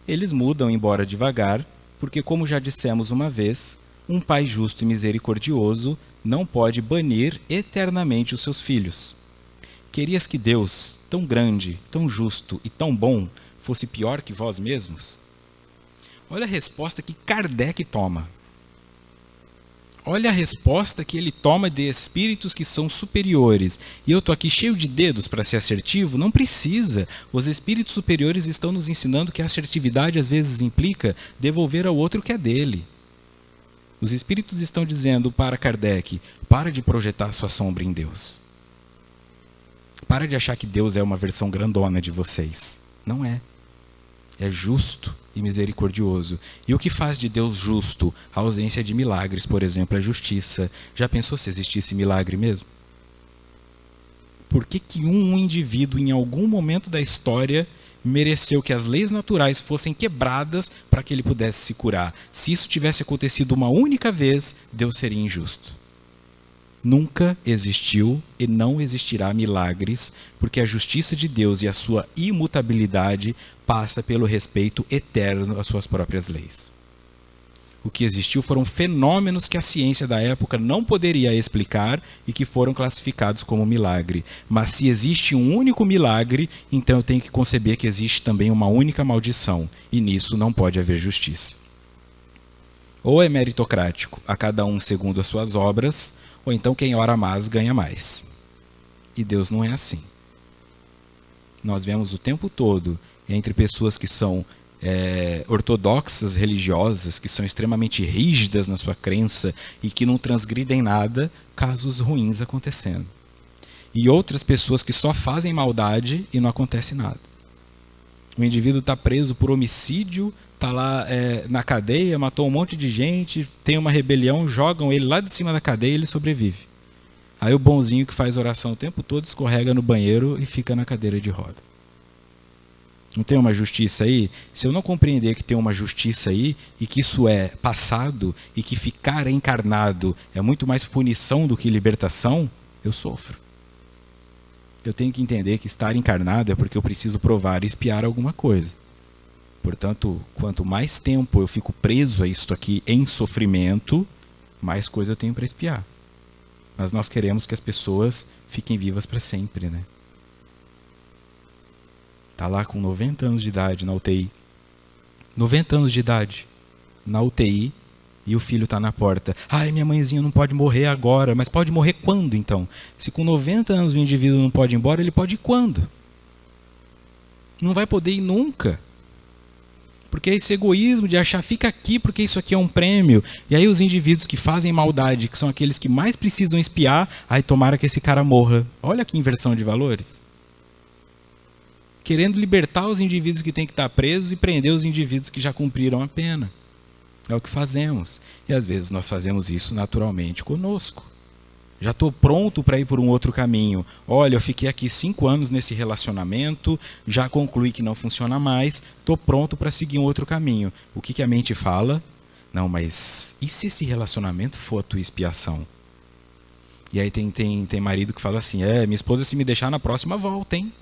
S1: Eles mudam, embora devagar, porque, como já dissemos uma vez, um pai justo e misericordioso não pode banir eternamente os seus filhos. Querias que Deus, tão grande, tão justo e tão bom, fosse pior que vós mesmos? Olha a resposta que Kardec toma. Olha a resposta que ele toma de espíritos que são superiores. E eu estou aqui cheio de dedos para ser assertivo? Não precisa. Os espíritos superiores estão nos ensinando que a assertividade às vezes implica devolver ao outro o que é dele. Os espíritos estão dizendo para Kardec: para de projetar sua sombra em Deus. Para de achar que Deus é uma versão grandona de vocês. Não é. É justo e misericordioso. E o que faz de Deus justo? A ausência de milagres, por exemplo, a justiça. Já pensou se existisse milagre mesmo? Por que um indivíduo, em algum momento da história, mereceu que as leis naturais fossem quebradas para que ele pudesse se curar? Se isso tivesse acontecido uma única vez, Deus seria injusto. Nunca existiu e não existirá milagres, porque a justiça de Deus e a sua imutabilidade passa pelo respeito eterno às suas próprias leis. O que existiu foram fenômenos que a ciência da época não poderia explicar e que foram classificados como milagre. Mas se existe um único milagre, então eu tenho que conceber que existe também uma única maldição, e nisso não pode haver justiça. Ou é meritocrático, a cada um segundo as suas obras, ou então quem ora mais ganha mais. E Deus não é assim. Nós vemos o tempo todo entre pessoas que são ortodoxas, religiosas, que são extremamente rígidas na sua crença e que não transgridem nada, casos ruins acontecendo. E outras pessoas que só fazem maldade e não acontece nada. O indivíduo está preso por homicídio, está lá na cadeia, matou um monte de gente, tem uma rebelião, jogam ele lá de cima da cadeia e ele sobrevive. Aí o bonzinho que faz oração o tempo todo escorrega no banheiro e fica na cadeira de roda. Não tem uma justiça aí? Se eu não compreender que tem uma justiça aí e que isso é passado e que ficar encarnado é muito mais punição do que libertação, eu sofro. Eu tenho que entender que estar encarnado é porque eu preciso provar e expiar alguma coisa. Portanto, quanto mais tempo eu fico preso a isto aqui em sofrimento, mais coisa eu tenho para expiar. Mas nós queremos que as pessoas fiquem vivas para sempre, né? Está lá com 90 anos de idade na UTI. 90 anos de idade na UTI e o filho está na porta. Ai, minha mãezinha não pode morrer agora. Mas pode morrer quando, então? Se com 90 anos o indivíduo não pode ir embora, ele pode ir quando? Não vai poder ir nunca. Porque é esse egoísmo de achar, fica aqui porque isso aqui é um prêmio. E aí os indivíduos que fazem maldade, que são aqueles que mais precisam espiar, aí tomara que esse cara morra. Olha que inversão de valores. Querendo libertar os indivíduos que têm que estar presos e prender os indivíduos que já cumpriram a pena. É o que fazemos. E às vezes nós fazemos isso naturalmente conosco. Já estou pronto para ir por um outro caminho. Olha, eu fiquei aqui 5 anos nesse relacionamento, já concluí que não funciona mais, estou pronto para seguir um outro caminho. O que a mente fala? Não, mas e se esse relacionamento for a tua expiação? E aí tem marido que fala assim, minha esposa se me deixar na próxima volta, hein?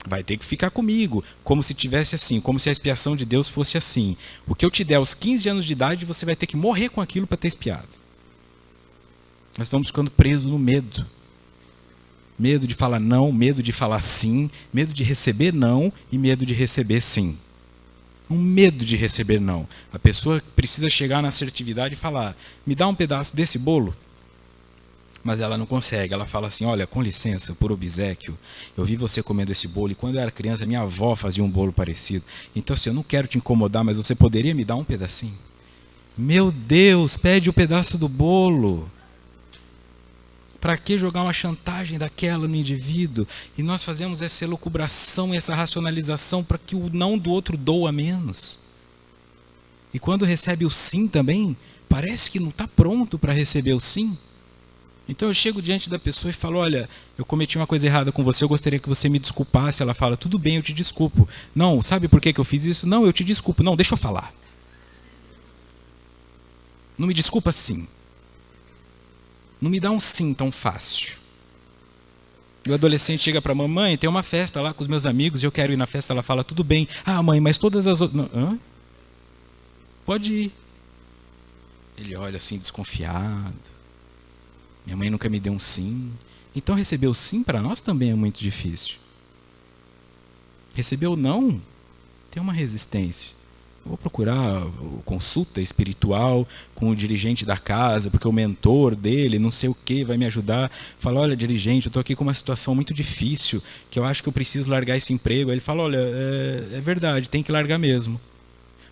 S1: Vai ter que ficar comigo, como se tivesse assim, como se a expiação de Deus fosse assim. O que eu te der aos 15 anos de idade, você vai ter que morrer com aquilo para ter expiado. Nós estamos ficando presos no medo. Medo de falar não, medo de falar sim, medo de receber não e medo de receber sim. Um medo de receber não. A pessoa precisa chegar na assertividade e falar, me dá um pedaço desse bolo. Mas ela não consegue, ela fala assim, olha, com licença, por obséquio, eu vi você comendo esse bolo e quando eu era criança, minha avó fazia um bolo parecido. Então, assim, eu não quero te incomodar, mas você poderia me dar um pedacinho? Meu Deus, pede o pedaço do bolo. Para que jogar uma chantagem daquela no indivíduo? E nós fazemos essa elucubração e essa racionalização para que o não do outro doa menos. E quando recebe o sim também, parece que não está pronto para receber o sim. Então eu chego diante da pessoa e falo, olha, eu cometi uma coisa errada com você, eu gostaria que você me desculpasse. Ela fala, tudo bem, eu te desculpo. Não, sabe por que eu fiz isso? Não, eu te desculpo. Não, deixa eu falar. Não me desculpa sim. Não me dá um sim tão fácil. E o adolescente chega para a mamãe, tem uma festa lá com os meus amigos, e eu quero ir na festa, ela fala, tudo bem. Ah, mãe, mas todas as outras... Hã? Pode ir. Ele olha assim, desconfiado. Minha mãe nunca me deu um sim. Então receber o sim para nós também é muito difícil. Receber o não tem uma resistência. Eu vou procurar consulta espiritual com o dirigente da casa, porque o mentor dele, não sei o que, vai me ajudar. Fala, olha, dirigente, eu estou aqui com uma situação muito difícil, que eu acho que eu preciso largar esse emprego. Aí ele fala, olha, é verdade, tem que largar mesmo.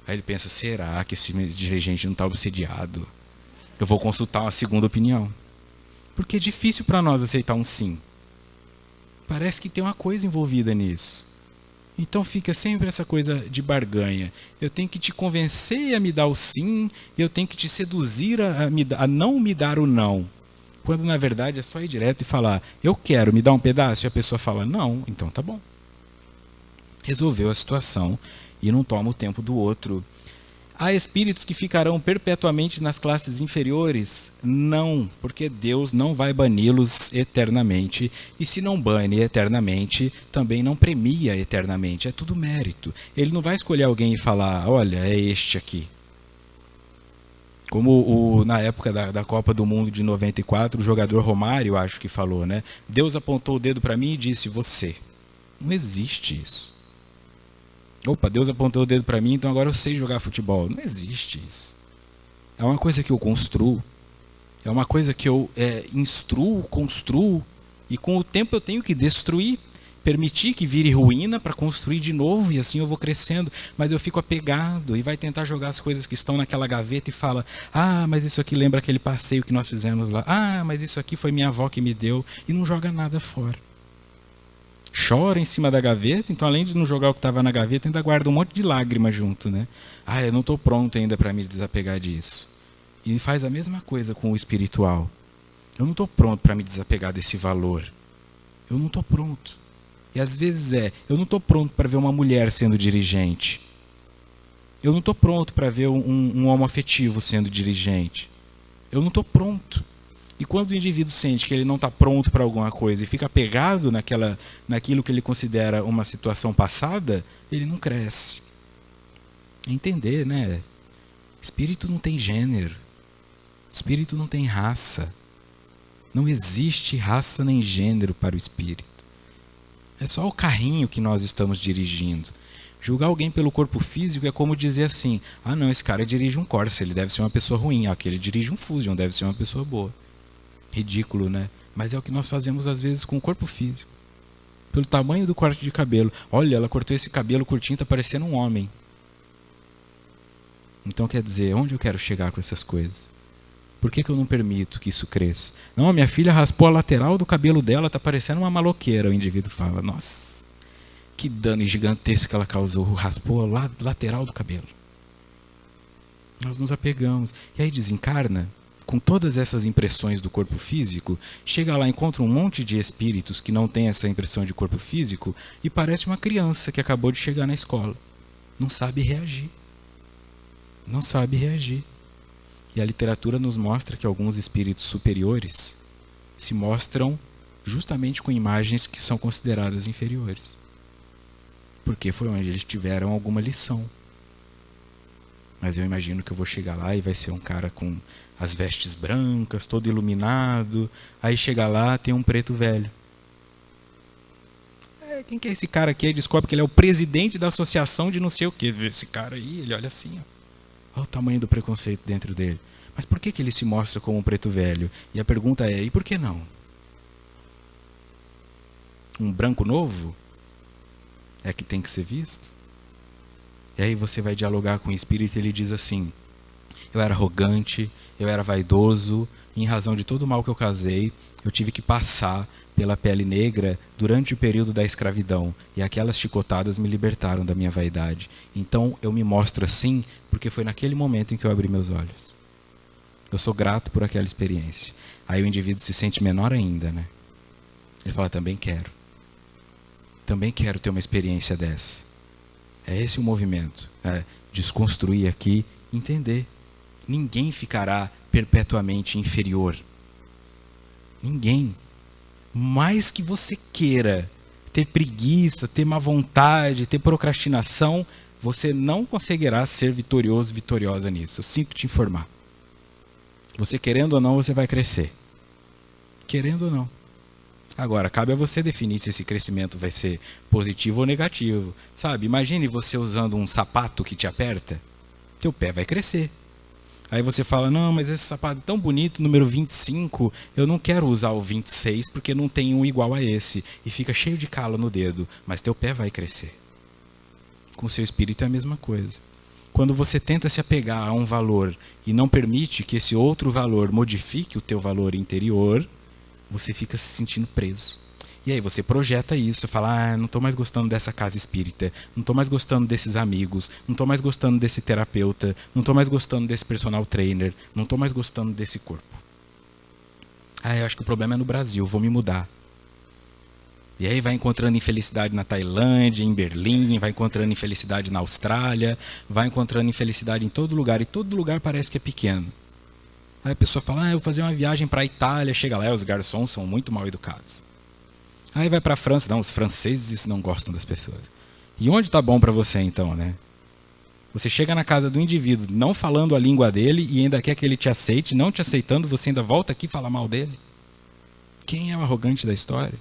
S1: Aí ele pensa, será que esse dirigente não está obsediado? Eu vou consultar uma segunda opinião. Porque é difícil para nós aceitar um sim. Parece que tem uma coisa envolvida nisso. Então fica sempre essa coisa de barganha. Eu tenho que te convencer a me dar o sim, eu tenho que te seduzir a não me dar o não. Quando na verdade é só ir direto e falar, eu quero, me dar um pedaço? E a pessoa fala, não, então tá bom. Resolveu a situação e não toma o tempo do outro. Há espíritos que ficarão perpetuamente nas classes inferiores? Não, porque Deus não vai bani-los eternamente. E se não bane eternamente, também não premia eternamente. É tudo mérito. Ele não vai escolher alguém e falar, olha, é este aqui. Como na época da Copa do Mundo de 94, o jogador Romário, acho que falou, né? Deus apontou o dedo para mim e disse, você. Não existe isso. Opa, Deus apontou o dedo para mim, então agora eu sei jogar futebol. Não existe isso. É uma coisa que eu construo. É uma coisa que eu instruo, construo. E com o tempo eu tenho que destruir. Permitir que vire ruína para construir de novo. E assim eu vou crescendo. Mas eu fico apegado e vai tentar jogar as coisas que estão naquela gaveta e fala, ah, mas isso aqui lembra aquele passeio que nós fizemos lá. Ah, mas isso aqui foi minha avó que me deu. E não joga nada fora. Chora em cima da gaveta, então além de não jogar o que estava na gaveta, ainda guarda um monte de lágrima junto, né? Ah, eu não estou pronto ainda para me desapegar disso. E faz a mesma coisa com o espiritual. Eu não estou pronto para me desapegar desse valor. Eu não estou pronto. E às vezes eu não estou pronto para ver uma mulher sendo dirigente. Eu não estou pronto para ver um homoafetivo sendo dirigente. Eu não estou pronto. E quando o indivíduo sente que ele não está pronto para alguma coisa e fica apegado naquilo que ele considera uma situação passada, ele não cresce. Entender, né? Espírito não tem gênero. Espírito não tem raça. Não existe raça nem gênero para o espírito. É só o carrinho que nós estamos dirigindo. Julgar alguém pelo corpo físico é como dizer assim, ah não, esse cara dirige um Corsa, ele deve ser uma pessoa ruim. Ah, aquele dirige um Fusion, deve ser uma pessoa boa. Ridículo, né? Mas é o que nós fazemos às vezes com o corpo físico. Pelo tamanho do corte de cabelo. Olha, ela cortou esse cabelo curtinho, está parecendo um homem. Então quer dizer, onde eu quero chegar com essas coisas? Por que eu não permito que isso cresça? Não, a minha filha raspou a lateral do cabelo dela, está parecendo uma maloqueira. O indivíduo fala, nossa, que dano gigantesco que ela causou. Raspou a lateral do cabelo. Nós nos apegamos. E aí desencarna. Com todas essas impressões do corpo físico, chega lá, encontra um monte de espíritos que não tem essa impressão de corpo físico e parece uma criança que acabou de chegar na escola. Não sabe reagir. Não sabe reagir. E a literatura nos mostra que alguns espíritos superiores se mostram justamente com imagens que são consideradas inferiores. Porque foi onde eles tiveram alguma lição. Mas eu imagino que eu vou chegar lá e vai ser um cara com as vestes brancas, todo iluminado. Aí chega lá, tem um preto velho. Quem que é esse cara aqui? Aí descobre que ele é o presidente da associação de não sei o quê. Esse cara aí, ele olha assim, ó. Olha o tamanho do preconceito dentro dele. Mas por que ele se mostra como um preto velho? E a pergunta é, e por que não? Um branco novo é que tem que ser visto? E aí você vai dialogar com o espírito e ele diz assim, eu era arrogante, eu era vaidoso, e em razão de todo o mal que eu causei, eu tive que passar pela pele negra durante o período da escravidão, e aquelas chicotadas me libertaram da minha vaidade. Então eu me mostro assim, porque foi naquele momento em que eu abri meus olhos. Eu sou grato por aquela experiência. Aí o indivíduo se sente menor ainda, né? Ele fala, também quero ter uma experiência dessa. É esse o movimento, desconstruir aqui, entender. Ninguém ficará perpetuamente inferior. Ninguém. Mais que você queira ter preguiça, ter má vontade, ter procrastinação, você não conseguirá ser vitorioso, vitoriosa nisso. Eu sinto te informar. Você querendo ou não, você vai crescer. Querendo ou não. Agora, cabe a você definir se esse crescimento vai ser positivo ou negativo. Sabe, imagine você usando um sapato que te aperta, teu pé vai crescer. Aí você fala, não, mas esse sapato é tão bonito, número 25, eu não quero usar o 26 porque não tem um igual a esse. E fica cheio de calo no dedo, mas teu pé vai crescer. Com o seu espírito é a mesma coisa. Quando você tenta se apegar a um valor e não permite que esse outro valor modifique o teu valor interior, você fica se sentindo preso. E aí você projeta isso, fala, não estou mais gostando dessa casa espírita, não estou mais gostando desses amigos, não estou mais gostando desse terapeuta, não estou mais gostando desse personal trainer, não estou mais gostando desse corpo. Eu acho que o problema é no Brasil, vou me mudar. E aí vai encontrando infelicidade na Tailândia, em Berlim, vai encontrando infelicidade na Austrália, vai encontrando infelicidade em todo lugar, e todo lugar parece que é pequeno. Aí a pessoa fala, eu vou fazer uma viagem para a Itália, chega lá, os garçons são muito mal educados. Aí vai para a França, não, os franceses não gostam das pessoas. E onde está bom para você então, né? Você chega na casa do indivíduo não falando a língua dele e ainda quer que ele te aceite, não te aceitando, você ainda volta aqui e fala mal dele? Quem é o arrogante da história?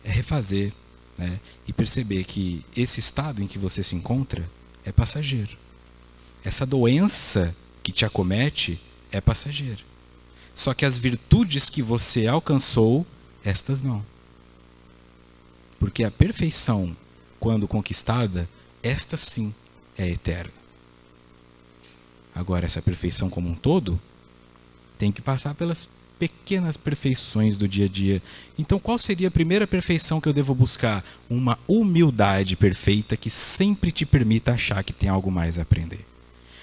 S1: É refazer, né? E perceber que esse estado em que você se encontra é passageiro. Essa doença que te acomete é passageira. Só que as virtudes que você alcançou, estas não. Porque a perfeição, quando conquistada, esta sim é eterna. Agora, essa perfeição como um todo tem que passar pelas pequenas perfeições do dia a dia. Então, qual seria a primeira perfeição que eu devo buscar? Uma humildade perfeita que sempre te permita achar que tem algo mais a aprender.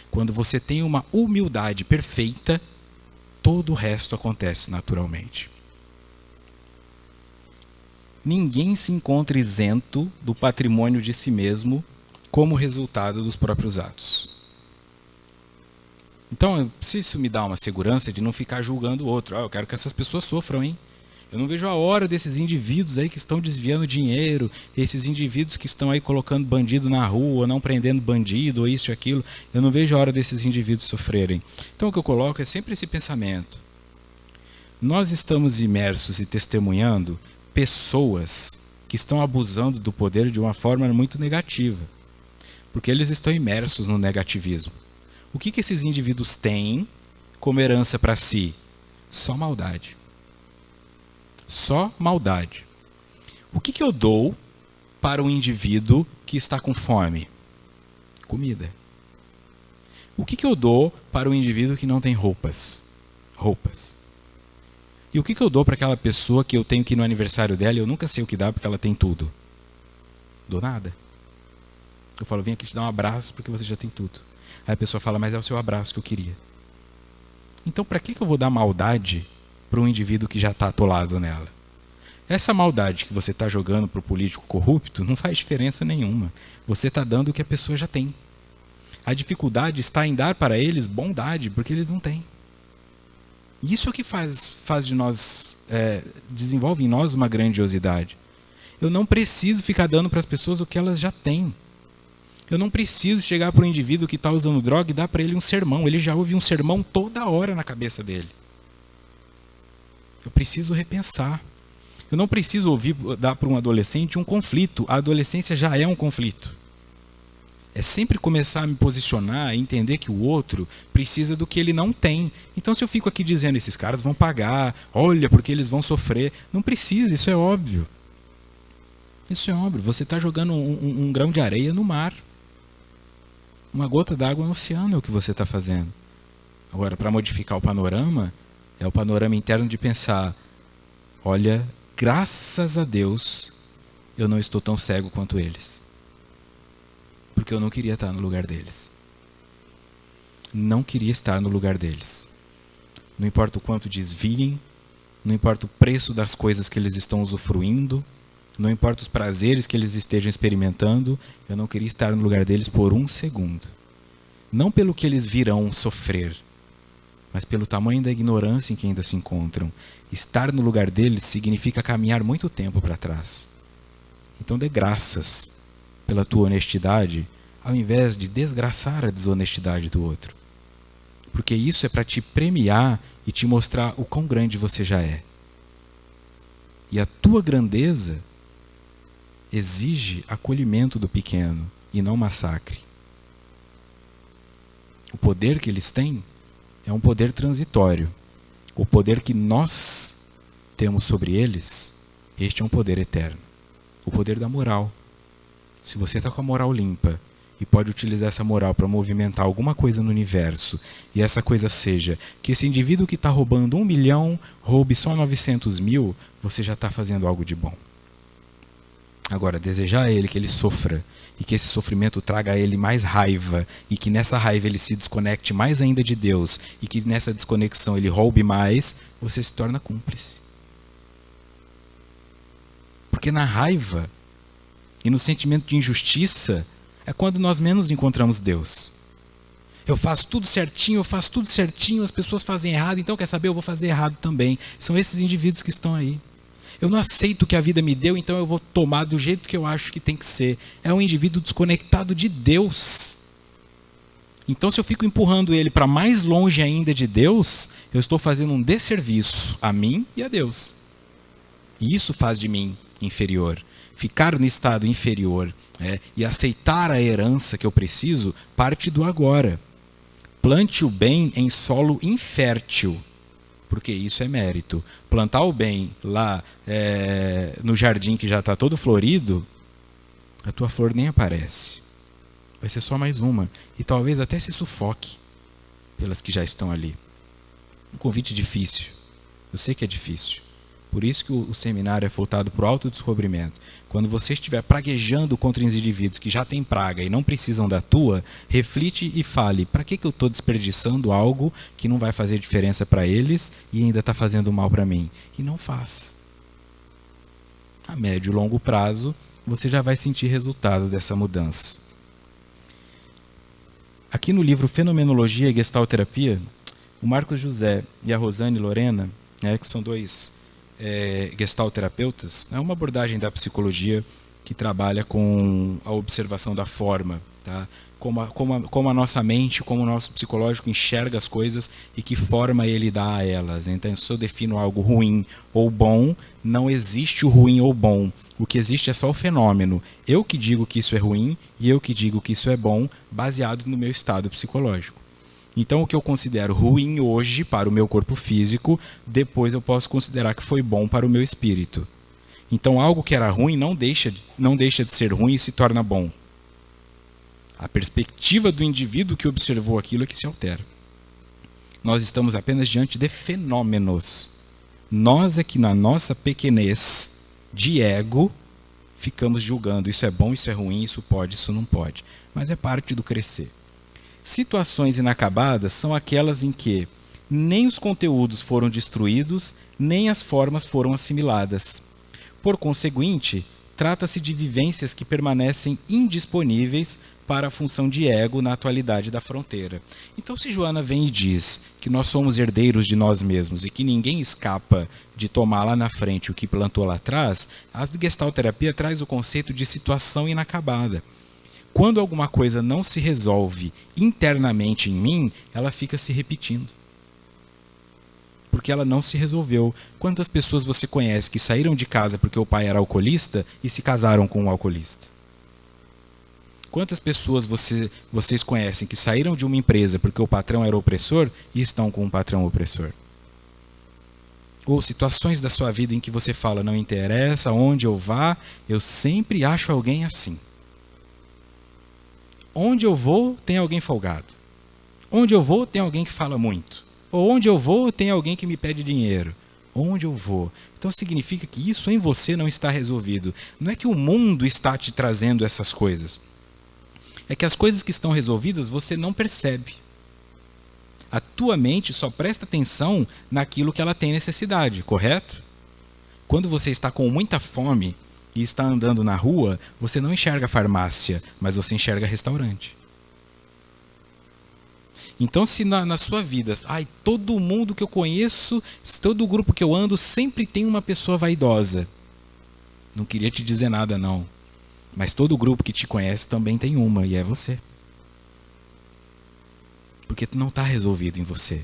S1: Quando você tem uma humildade perfeita, todo o resto acontece naturalmente. Ninguém se encontra isento do patrimônio de si mesmo como resultado dos próprios atos. Então, isso me dá uma segurança de não ficar julgando o outro. Eu quero que essas pessoas sofram, hein? Eu não vejo a hora desses indivíduos aí que estão desviando dinheiro, esses indivíduos que estão aí colocando bandido na rua, não prendendo bandido, ou isso e aquilo. Eu não vejo a hora desses indivíduos sofrerem. Então, o que eu coloco é sempre esse pensamento. Nós estamos imersos e testemunhando pessoas que estão abusando do poder de uma forma muito negativa, porque eles estão imersos no negativismo. O que esses indivíduos têm como herança para si? Só maldade. Só maldade. O que eu dou para um indivíduo que está com fome? Comida. O que eu dou para um indivíduo que não tem roupas? Roupas. E o que eu dou para aquela pessoa que eu tenho que ir no aniversário dela e eu nunca sei o que dá porque ela tem tudo? Dou nada. Eu falo, vem aqui te dar um abraço porque você já tem tudo. Aí a pessoa fala, mas é o seu abraço que eu queria. Então para que eu vou dar maldade para um indivíduo que já está atolado nela? Essa maldade que você está jogando para o político corrupto não faz diferença nenhuma. Você está dando o que a pessoa já tem. A dificuldade está em dar para eles bondade, porque eles não têm. Isso é o que faz de nós, desenvolve em nós uma grandiosidade. Eu não preciso ficar dando para as pessoas o que elas já têm. Eu não preciso chegar para um indivíduo que está usando droga e dar para ele um sermão. Ele já ouve um sermão toda hora na cabeça dele. Eu preciso repensar. Eu não preciso dar para um adolescente um conflito. A adolescência já é um conflito. É sempre começar a me posicionar e entender que o outro precisa do que ele não tem. Então, se eu fico aqui dizendo, esses caras vão pagar, olha, porque eles vão sofrer. Não precisa, isso é óbvio. Isso é óbvio. Você está jogando um grão de areia no mar. Uma gota d'água no oceano é o que você está fazendo. Agora, para modificar o panorama, é o panorama interno de pensar, olha, graças a Deus, eu não estou tão cego quanto eles. Porque eu não queria estar no lugar deles. Não queria estar no lugar deles. Não importa o quanto desviem, não importa o preço das coisas que eles estão usufruindo, não importa os prazeres que eles estejam experimentando, eu não queria estar no lugar deles por um segundo. Não pelo que eles virão sofrer, mas pelo tamanho da ignorância em que ainda se encontram. Estar no lugar deles significa caminhar muito tempo para trás. Então dê graças pela tua honestidade, ao invés de desgraçar a desonestidade do outro. Porque isso é para te premiar e te mostrar o quão grande você já é. E a tua grandeza exige acolhimento do pequeno e não massacre. O poder que eles têm é um poder transitório. O poder que nós temos sobre eles, este é um poder eterno. O poder da moral. Se você está com a moral limpa e pode utilizar essa moral para movimentar alguma coisa no universo, e essa coisa seja que esse indivíduo que está roubando 1 milhão roube só 900 mil, você já está fazendo algo de bom. Agora, desejar a ele que ele sofra, e que esse sofrimento traga a ele mais raiva, e que nessa raiva ele se desconecte mais ainda de Deus, e que nessa desconexão ele roube mais, você se torna cúmplice. Porque na raiva e no sentimento de injustiça é quando nós menos encontramos Deus. Eu faço tudo certinho, as pessoas fazem errado, então quer saber, eu vou fazer errado também. São esses indivíduos que estão aí. Eu não aceito o que a vida me deu, então eu vou tomar do jeito que eu acho que tem que ser. É um indivíduo desconectado de Deus. Então, se eu fico empurrando ele para mais longe ainda de Deus, eu estou fazendo um desserviço a mim e a Deus. E isso faz de mim inferior. Ficar no estado inferior e aceitar a herança que eu preciso parte do agora. Plante o bem em solo infértil, porque isso é mérito. Plantar o bem lá no jardim que já está todo florido, a tua flor nem aparece. Vai ser só mais uma. E talvez até se sufoque pelas que já estão ali. Um convite difícil. Eu sei que é difícil. Por isso que o seminário é voltado para o autodescobrimento. Quando você estiver praguejando contra os indivíduos que já têm praga e não precisam da tua, reflite e fale, para que eu estou desperdiçando algo que não vai fazer diferença para eles e ainda está fazendo mal para mim? E não faça. A médio e longo prazo, você já vai sentir resultado dessa mudança. Aqui no livro Fenomenologia e Gestalterapia, o Marcos José e a Rosane Lorena, que são dois gestalterapeutas, é uma abordagem da psicologia que trabalha com a observação da forma, tá? Como a nossa mente, como o nosso psicológico enxerga as coisas e que forma ele dá a elas. Então, se eu defino algo ruim ou bom, não existe o ruim ou bom. O que existe é só o fenômeno. Eu que digo que isso é ruim e eu que digo que isso é bom, baseado no meu estado psicológico. Então, o que eu considero ruim hoje para o meu corpo físico, depois eu posso considerar que foi bom para o meu espírito. Então, algo que era ruim não deixa de ser ruim e se torna bom. A perspectiva do indivíduo que observou aquilo é que se altera. Nós estamos apenas diante de fenômenos. Nós é que na nossa pequenez de ego ficamos julgando isso é bom, isso é ruim, isso pode, isso não pode. Mas é parte do crescer. Situações inacabadas são aquelas em que nem os conteúdos foram destruídos, nem as formas foram assimiladas. Por conseguinte, trata-se de vivências que permanecem indisponíveis para a função de ego na atualidade da fronteira. Então, se Joana vem e diz que nós somos herdeiros de nós mesmos e que ninguém escapa de tomar lá na frente o que plantou lá atrás, a gestalterapia traz o conceito de situação inacabada. Quando alguma coisa não se resolve internamente em mim, ela fica se repetindo. Porque ela não se resolveu. Quantas pessoas você conhece que saíram de casa porque o pai era alcoolista e se casaram com um alcoolista? Quantas pessoas vocês conhecem que saíram de uma empresa porque o patrão era opressor e estão com um patrão opressor? Ou situações da sua vida em que você fala, não interessa onde eu vá, eu sempre acho alguém assim. Onde eu vou, tem alguém folgado. Onde eu vou, tem alguém que fala muito. Ou onde eu vou, tem alguém que me pede dinheiro. Onde eu vou. Então significa que isso em você não está resolvido. Não é que o mundo está te trazendo essas coisas. É que as coisas que estão resolvidas você não percebe. A tua mente só presta atenção naquilo que ela tem necessidade, correto? Quando você está com muita fome e está andando na rua, você não enxerga farmácia, mas você enxerga restaurante. Então, se na sua vida, todo mundo que eu conheço, todo grupo que eu ando, sempre tem uma pessoa vaidosa. Não queria te dizer nada, não. Mas todo grupo que te conhece também tem uma, e é você. Porque não está resolvido em você.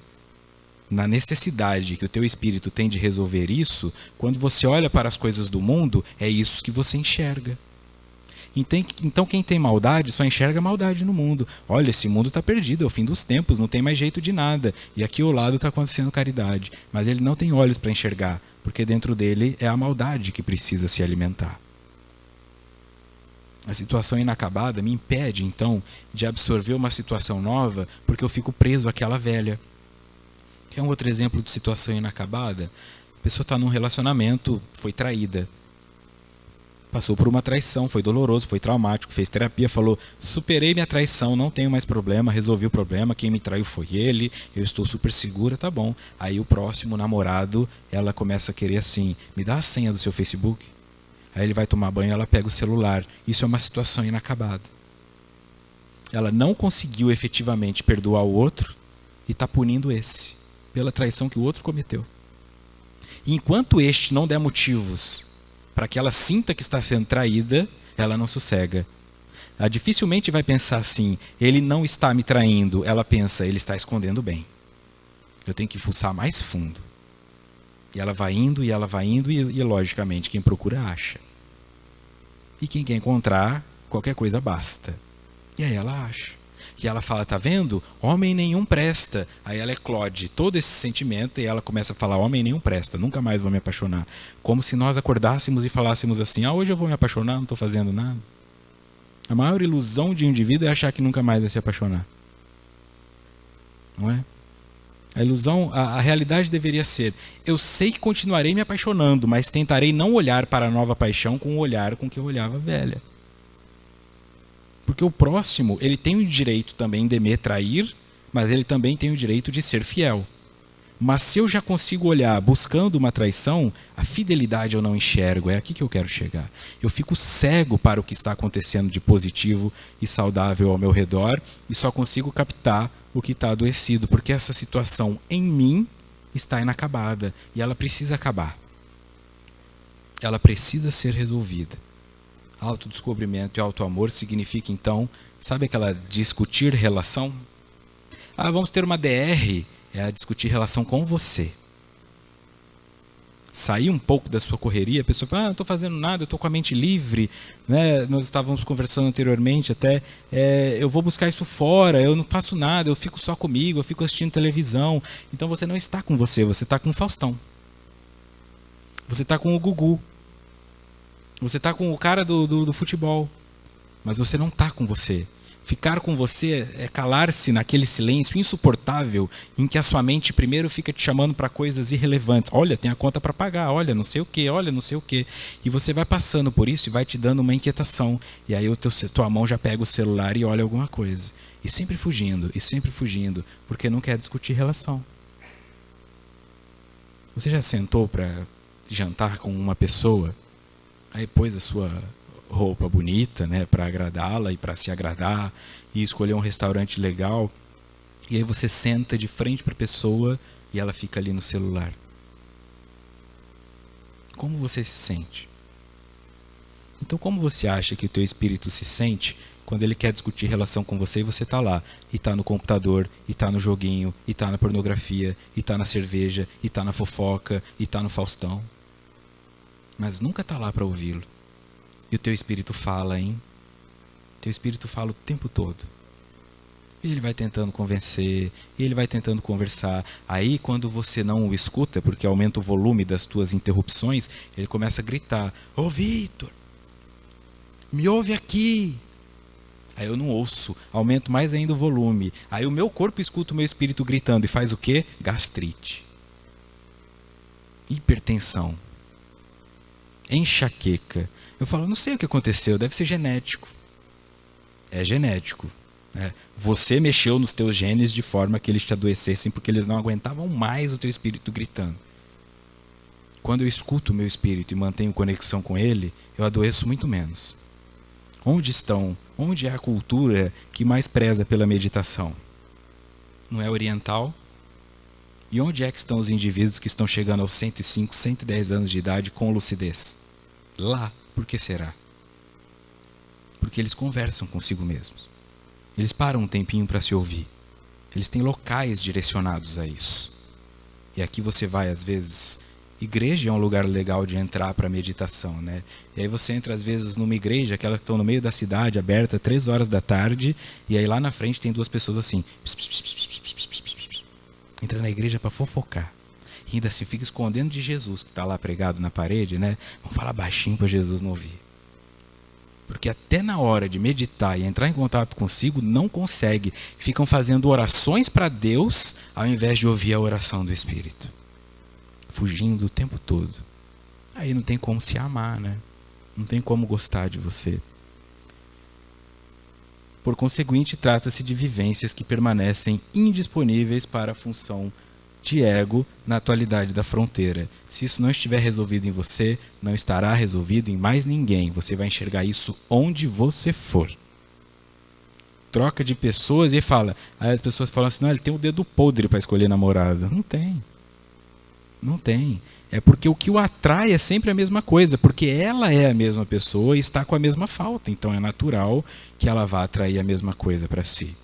S1: Na necessidade que o teu espírito tem de resolver isso, quando você olha para as coisas do mundo, é isso que você enxerga. Então quem tem maldade só enxerga maldade no mundo. Olha, esse mundo está perdido, é o fim dos tempos, não tem mais jeito de nada. E aqui ao lado está acontecendo caridade. Mas ele não tem olhos para enxergar, porque dentro dele é a maldade que precisa se alimentar. A situação inacabada me impede, então, de absorver uma situação nova, porque eu fico preso àquela velha. Quer um outro exemplo de situação inacabada? A pessoa está num relacionamento, foi traída. Passou por uma traição, foi doloroso, foi traumático, fez terapia, falou, superei minha traição, não tenho mais problema, resolvi o problema, quem me traiu foi ele, eu estou super segura, tá bom. Aí o próximo namorado, ela começa a querer assim, me dá a senha do seu Facebook. Aí ele vai tomar banho, ela pega o celular. Isso é uma situação inacabada. Ela não conseguiu efetivamente perdoar o outro e está punindo esse, pela traição que o outro cometeu. E enquanto este não der motivos para que ela sinta que está sendo traída, ela não sossega. Ela dificilmente vai pensar assim, ele não está me traindo. Ela pensa, ele está escondendo bem. Eu tenho que fuçar mais fundo. E ela vai indo, e logicamente, quem procura acha. E quem quer encontrar, qualquer coisa basta. E aí ela acha. E ela fala, tá vendo? Homem nenhum presta. Aí ela eclode todo esse sentimento e ela começa a falar, homem nenhum presta, nunca mais vou me apaixonar. Como se nós acordássemos e falássemos assim, hoje eu vou me apaixonar, não estou fazendo nada. A maior ilusão de um indivíduo é achar que nunca mais vai se apaixonar. Não é? A ilusão, a realidade deveria ser, eu sei que continuarei me apaixonando, mas tentarei não olhar para a nova paixão com o olhar com que eu olhava a velha. Porque o próximo, ele tem o direito também de me trair, mas ele também tem o direito de ser fiel. Mas se eu já consigo olhar buscando uma traição, a fidelidade eu não enxergo, é aqui que eu quero chegar. Eu fico cego para o que está acontecendo de positivo e saudável ao meu redor e só consigo captar o que está adoecido, porque essa situação em mim está inacabada e ela precisa acabar. Ela precisa ser resolvida. Autodescobrimento e autoamor significa então, sabe aquela discutir relação? Vamos ter uma DR, é a discutir relação com você. Sair um pouco da sua correria, a pessoa fala, não estou fazendo nada, eu estou com a mente livre, né? Nós estávamos conversando anteriormente até, eu vou buscar isso fora, eu não faço nada, eu fico só comigo, eu fico assistindo televisão. Então você não está com você está com o Faustão. Você está com o Gugu. Você está com o cara do futebol, mas você não está com você. Ficar com você é calar-se naquele silêncio insuportável em que a sua mente primeiro fica te chamando para coisas irrelevantes. Olha, tem a conta para pagar, olha, não sei o quê, olha, não sei o quê. E você vai passando por isso e vai te dando uma inquietação. E aí tua mão já pega o celular e olha alguma coisa. E sempre fugindo, porque não quer discutir relação. Você já sentou para jantar com uma pessoa? Aí pôs a sua roupa bonita, né, para agradá-la e para se agradar, e escolher um restaurante legal. E aí você senta de frente para a pessoa e ela fica ali no celular. Como você se sente? Então como você acha que o teu espírito se sente quando ele quer discutir relação com você e você está lá, e está no computador, e está no joguinho, e está na pornografia, e está na cerveja, e está na fofoca, e está no Faustão? Mas nunca está lá para ouvi-lo. E o teu espírito fala, hein? O teu espírito fala o tempo todo. E ele vai tentando convencer, e ele vai tentando conversar. Aí, quando você não o escuta, porque aumenta o volume das tuas interrupções, ele começa a gritar, ô Vitor, me ouve aqui. Aí eu não ouço, aumento mais ainda o volume. Aí o meu corpo escuta o meu espírito gritando e faz o quê? Gastrite. Hipertensão. Enxaqueca. Eu falo, não sei o que aconteceu, deve ser genético. É genético. Né? Você mexeu nos teus genes de forma que eles te adoecessem porque eles não aguentavam mais o teu espírito gritando. Quando eu escuto o meu espírito e mantenho conexão com ele, eu adoeço muito menos. Onde é a cultura que mais preza pela meditação? não é oriental. E onde é que estão os indivíduos que estão chegando aos 105, 110 anos de idade com lucidez? Lá. Por que será? Porque eles conversam consigo mesmos. Eles param um tempinho para se ouvir. Eles têm locais direcionados a isso. E aqui você vai, às vezes... Igreja é um lugar legal de entrar para meditação, né? E aí você entra, às vezes, numa igreja, aquela que estão no meio da cidade, aberta, 3 horas da tarde, e aí lá na frente tem 2 pessoas assim... Entra na igreja para fofocar. E ainda assim fica escondendo de Jesus, que está lá pregado na parede, né? Vamos falar baixinho para Jesus não ouvir. Porque até na hora de meditar e entrar em contato consigo, não consegue. Ficam fazendo orações para Deus, ao invés de ouvir a oração do Espírito. Fugindo o tempo todo. Aí não tem como se amar, né? Não tem como gostar de você. Por conseguinte, trata-se de vivências que permanecem indisponíveis para a função de ego na atualidade da fronteira. Se isso não estiver resolvido em você, não estará resolvido em mais ninguém. Você vai enxergar isso onde você for. Troca de pessoas e fala. Aí as pessoas falam assim, não, ele tem o dedo podre para escolher namorada. Não tem. Não tem. É porque o que o atrai é sempre a mesma coisa, porque ela é a mesma pessoa e está com a mesma falta. Então é natural que ela vá atrair a mesma coisa para si.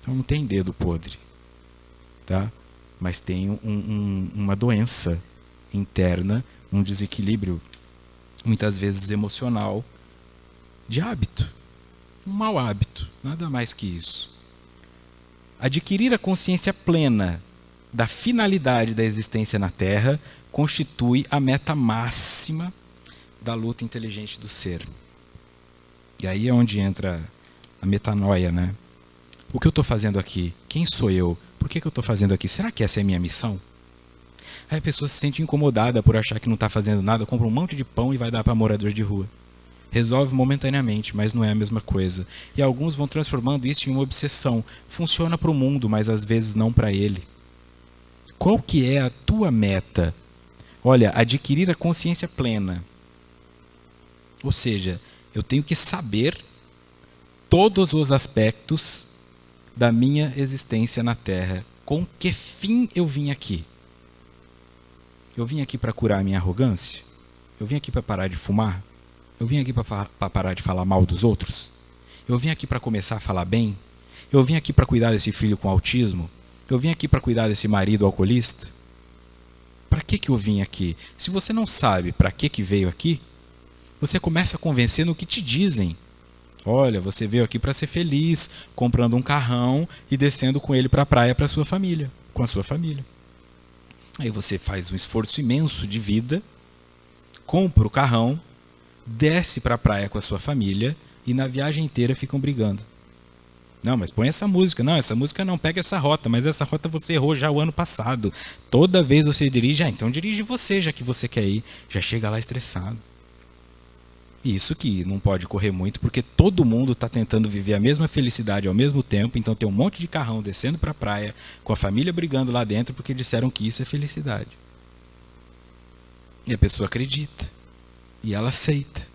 S1: Então não tem dedo podre. Tá? Mas tem uma doença interna, um desequilíbrio, muitas vezes emocional, de hábito. Um mau hábito, nada mais que isso. Adquirir a consciência plena da finalidade da existência na Terra constitui a meta máxima da luta inteligente do ser. E aí é onde entra a metanoia, né? O que eu estou fazendo aqui? Quem sou eu? Por que eu estou fazendo aqui? Será que essa é a minha missão? Aí a pessoa se sente incomodada por achar que não está fazendo nada, compra um monte de pão e vai dar para morador de rua. Resolve momentaneamente, mas não é a mesma coisa. E alguns vão transformando isso em uma obsessão. Funciona para o mundo, mas às vezes não para ele. Qual que é a tua meta? Olha, adquirir a consciência plena. Ou seja, eu tenho que saber todos os aspectos da minha existência na Terra. Com que fim eu vim aqui? Eu vim aqui para curar a minha arrogância? Eu vim aqui para parar de fumar? Eu vim aqui para parar de falar mal dos outros? Eu vim aqui para começar a falar bem? Eu vim aqui para cuidar desse filho com autismo? Eu vim aqui para cuidar desse marido alcoolista? Para que eu vim aqui? Se você não sabe para que veio aqui, você começa a convencer no que te dizem. Olha, você veio aqui para ser feliz, comprando um carrão e descendo com ele para a praia para sua família, com a sua família. Aí você faz um esforço imenso de vida, compra o carrão, desce para a praia com a sua família e na viagem inteira ficam brigando. Não, mas põe essa música. Não, essa música não, pega essa rota, mas essa rota você errou já o ano passado. Toda vez você dirige, então dirige você, já que você quer ir. Já chega lá estressado. Isso que não pode correr muito, porque todo mundo está tentando viver a mesma felicidade ao mesmo tempo, então tem um monte de carrão descendo para a praia, com a família brigando lá dentro, porque disseram que isso é felicidade. E a pessoa acredita, e ela aceita,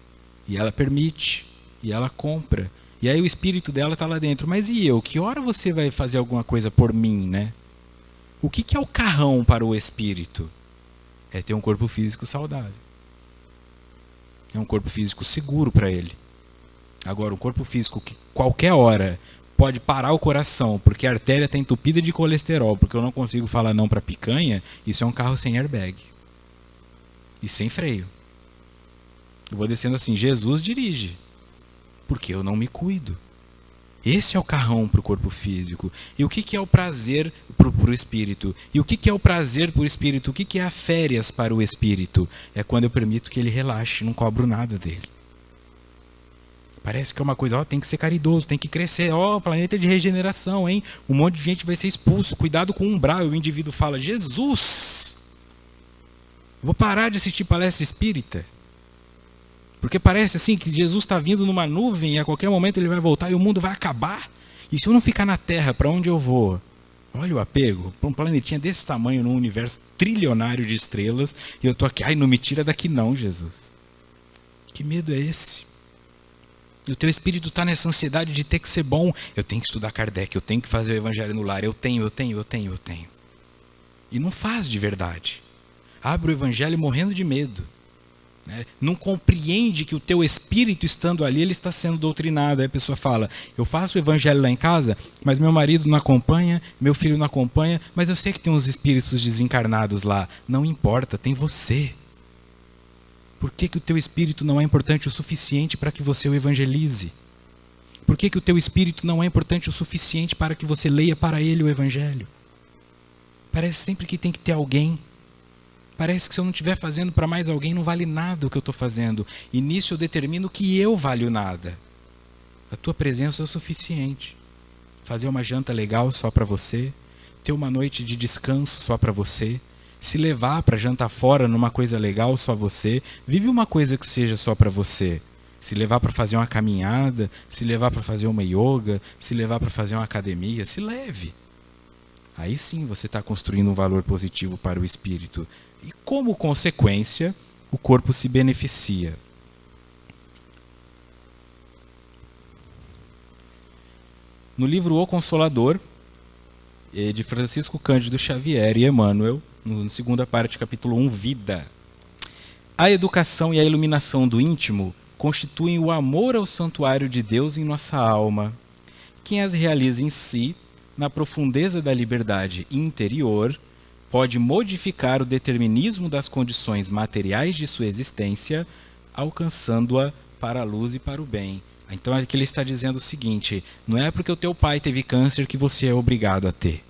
S1: e ela permite, e ela compra. E aí o espírito dela está lá dentro. Mas e eu? Que hora você vai fazer alguma coisa por mim, né? O que é o carrão para o espírito? É ter um corpo físico saudável. É um corpo físico seguro para ele. Agora, um corpo físico que qualquer hora pode parar o coração, porque a artéria está entupida de colesterol, porque eu não consigo falar não para picanha, isso é um carro sem airbag. E sem freio. Eu vou descendo assim, Jesus dirige. Porque eu não me cuido. Esse é o carrão para o corpo físico. E o que é o prazer para o espírito? E o que é o prazer para o espírito? O que é a férias para o espírito? É quando eu permito que ele relaxe, não cobro nada dele. Parece que é uma coisa, tem que ser caridoso, tem que crescer. Planeta de regeneração, hein? Um monte de gente vai ser expulso. Cuidado com o umbral. E o indivíduo fala, Jesus, vou parar de assistir palestra espírita. Porque parece assim que Jesus está vindo numa nuvem e a qualquer momento ele vai voltar e o mundo vai acabar. E se eu não ficar na Terra, para onde eu vou? Olha o apego. Para um planetinha desse tamanho, num universo trilionário de estrelas, e eu estou aqui, não me tira daqui não, Jesus. Que medo é esse? E o teu espírito está nessa ansiedade de ter que ser bom. Eu tenho que estudar Kardec, eu tenho que fazer o evangelho no lar, eu tenho. E não faz de verdade. Abre o evangelho morrendo de medo. Não compreende que o teu espírito estando ali, ele está sendo doutrinado. Aí a pessoa fala, eu faço o evangelho lá em casa, mas meu marido não acompanha, meu filho não acompanha, mas eu sei que tem uns espíritos desencarnados lá. Não importa, tem você. Por que o teu espírito não é importante o suficiente para que você o evangelize? Por que o teu espírito não é importante o suficiente para que você leia para ele o evangelho? Parece sempre que tem que ter alguém. Parece que se eu não estiver fazendo para mais alguém, não vale nada o que eu estou fazendo. E nisso eu determino que eu valho nada. A tua presença é o suficiente. Fazer uma janta legal só para você. Ter uma noite de descanso só para você. Se levar para jantar fora numa coisa legal só você. Vive uma coisa que seja só para você. Se levar para fazer uma caminhada. Se levar para fazer uma yoga. Se levar para fazer uma academia. Se leve. Aí sim você está construindo um valor positivo para o espírito. E como consequência, o corpo se beneficia. No livro O Consolador, de Francisco Cândido Xavier e Emmanuel, na segunda parte, capítulo 1, Vida. A educação e a iluminação do íntimo constituem o amor ao santuário de Deus em nossa alma. Quem as realiza em si, na profundeza da liberdade interior, pode modificar o determinismo das condições materiais de sua existência, alcançando-a para a luz e para o bem. Então aqui ele está dizendo o seguinte, não é porque o teu pai teve câncer que você é obrigado a ter.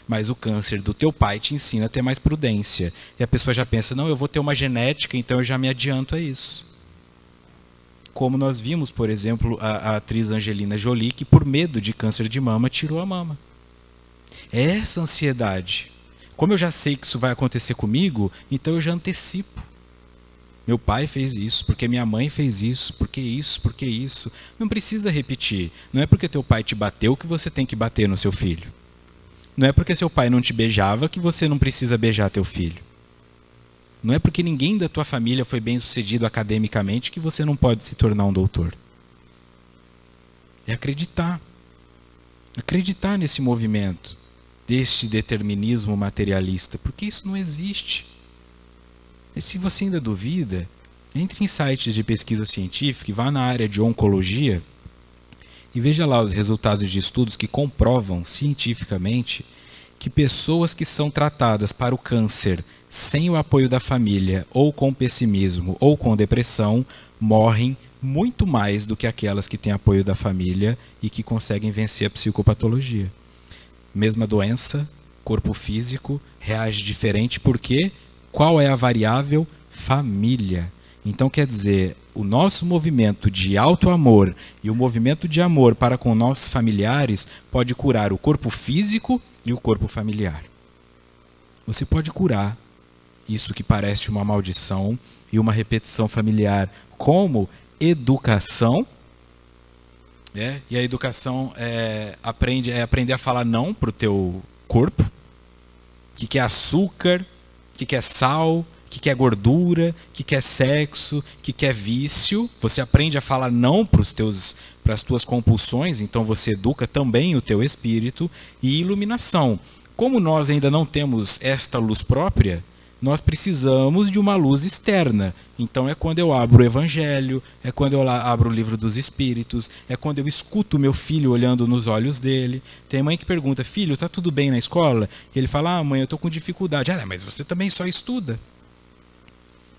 S1: Mas o câncer do teu pai te ensina a ter mais prudência. E a pessoa já pensa, não, eu vou ter uma genética, então eu já me adianto a isso. Como nós vimos, por exemplo, a atriz Angelina Jolie, que por medo de câncer de mama, tirou a mama. É essa ansiedade. Como eu já sei que isso vai acontecer comigo, então eu já antecipo. Meu pai fez isso, porque minha mãe fez isso, porque isso. Não precisa repetir. Não é porque teu pai te bateu que você tem que bater no seu filho. Não é porque seu pai não te beijava que você não precisa beijar teu filho. Não é porque ninguém da tua família foi bem sucedido academicamente que você não pode se tornar um doutor. É acreditar. Acreditar nesse movimento, deste determinismo materialista, porque isso não existe. E se você ainda duvida, entre em sites de pesquisa científica e vá na área de oncologia e veja lá os resultados de estudos que comprovam cientificamente que pessoas que são tratadas para o câncer sem o apoio da família, ou com pessimismo, ou com depressão, morrem muito mais do que aquelas que têm apoio da família e que conseguem vencer a psicopatologia. Mesma doença, corpo físico, reage diferente, porque qual é a variável? Família. Então quer dizer, o nosso movimento de auto-amor e o movimento de amor para com nossos familiares pode curar o corpo físico e o corpo familiar. Você pode curar isso que parece uma maldição e uma repetição familiar como educação. E a educação é aprender a falar não para o teu corpo. O que é açúcar, o que é sal, o que é gordura, o que é sexo, o que é vício. Você aprende a falar não para as tuas compulsões, então você educa também o teu espírito. E iluminação. Como nós ainda não temos esta luz própria, nós precisamos de uma luz externa. Então é quando eu abro o Evangelho, é quando eu abro o Livro dos Espíritos, é quando eu escuto meu filho olhando nos olhos dele. Tem mãe que pergunta, filho, está tudo bem na escola? E ele fala, mãe, eu estou com dificuldade. Mas você também só estuda.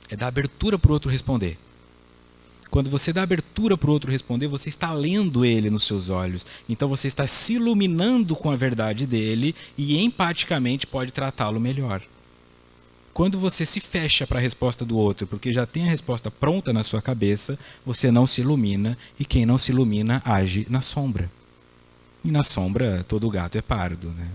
S1: É dar abertura para o outro responder. Quando você dá abertura para o outro responder, você está lendo ele nos seus olhos. Então você está se iluminando com a verdade dele e empaticamente pode tratá-lo melhor. Quando você se fecha para a resposta do outro, porque já tem a resposta pronta na sua cabeça, você não se ilumina, e quem não se ilumina age na sombra. E na sombra todo gato é pardo, né?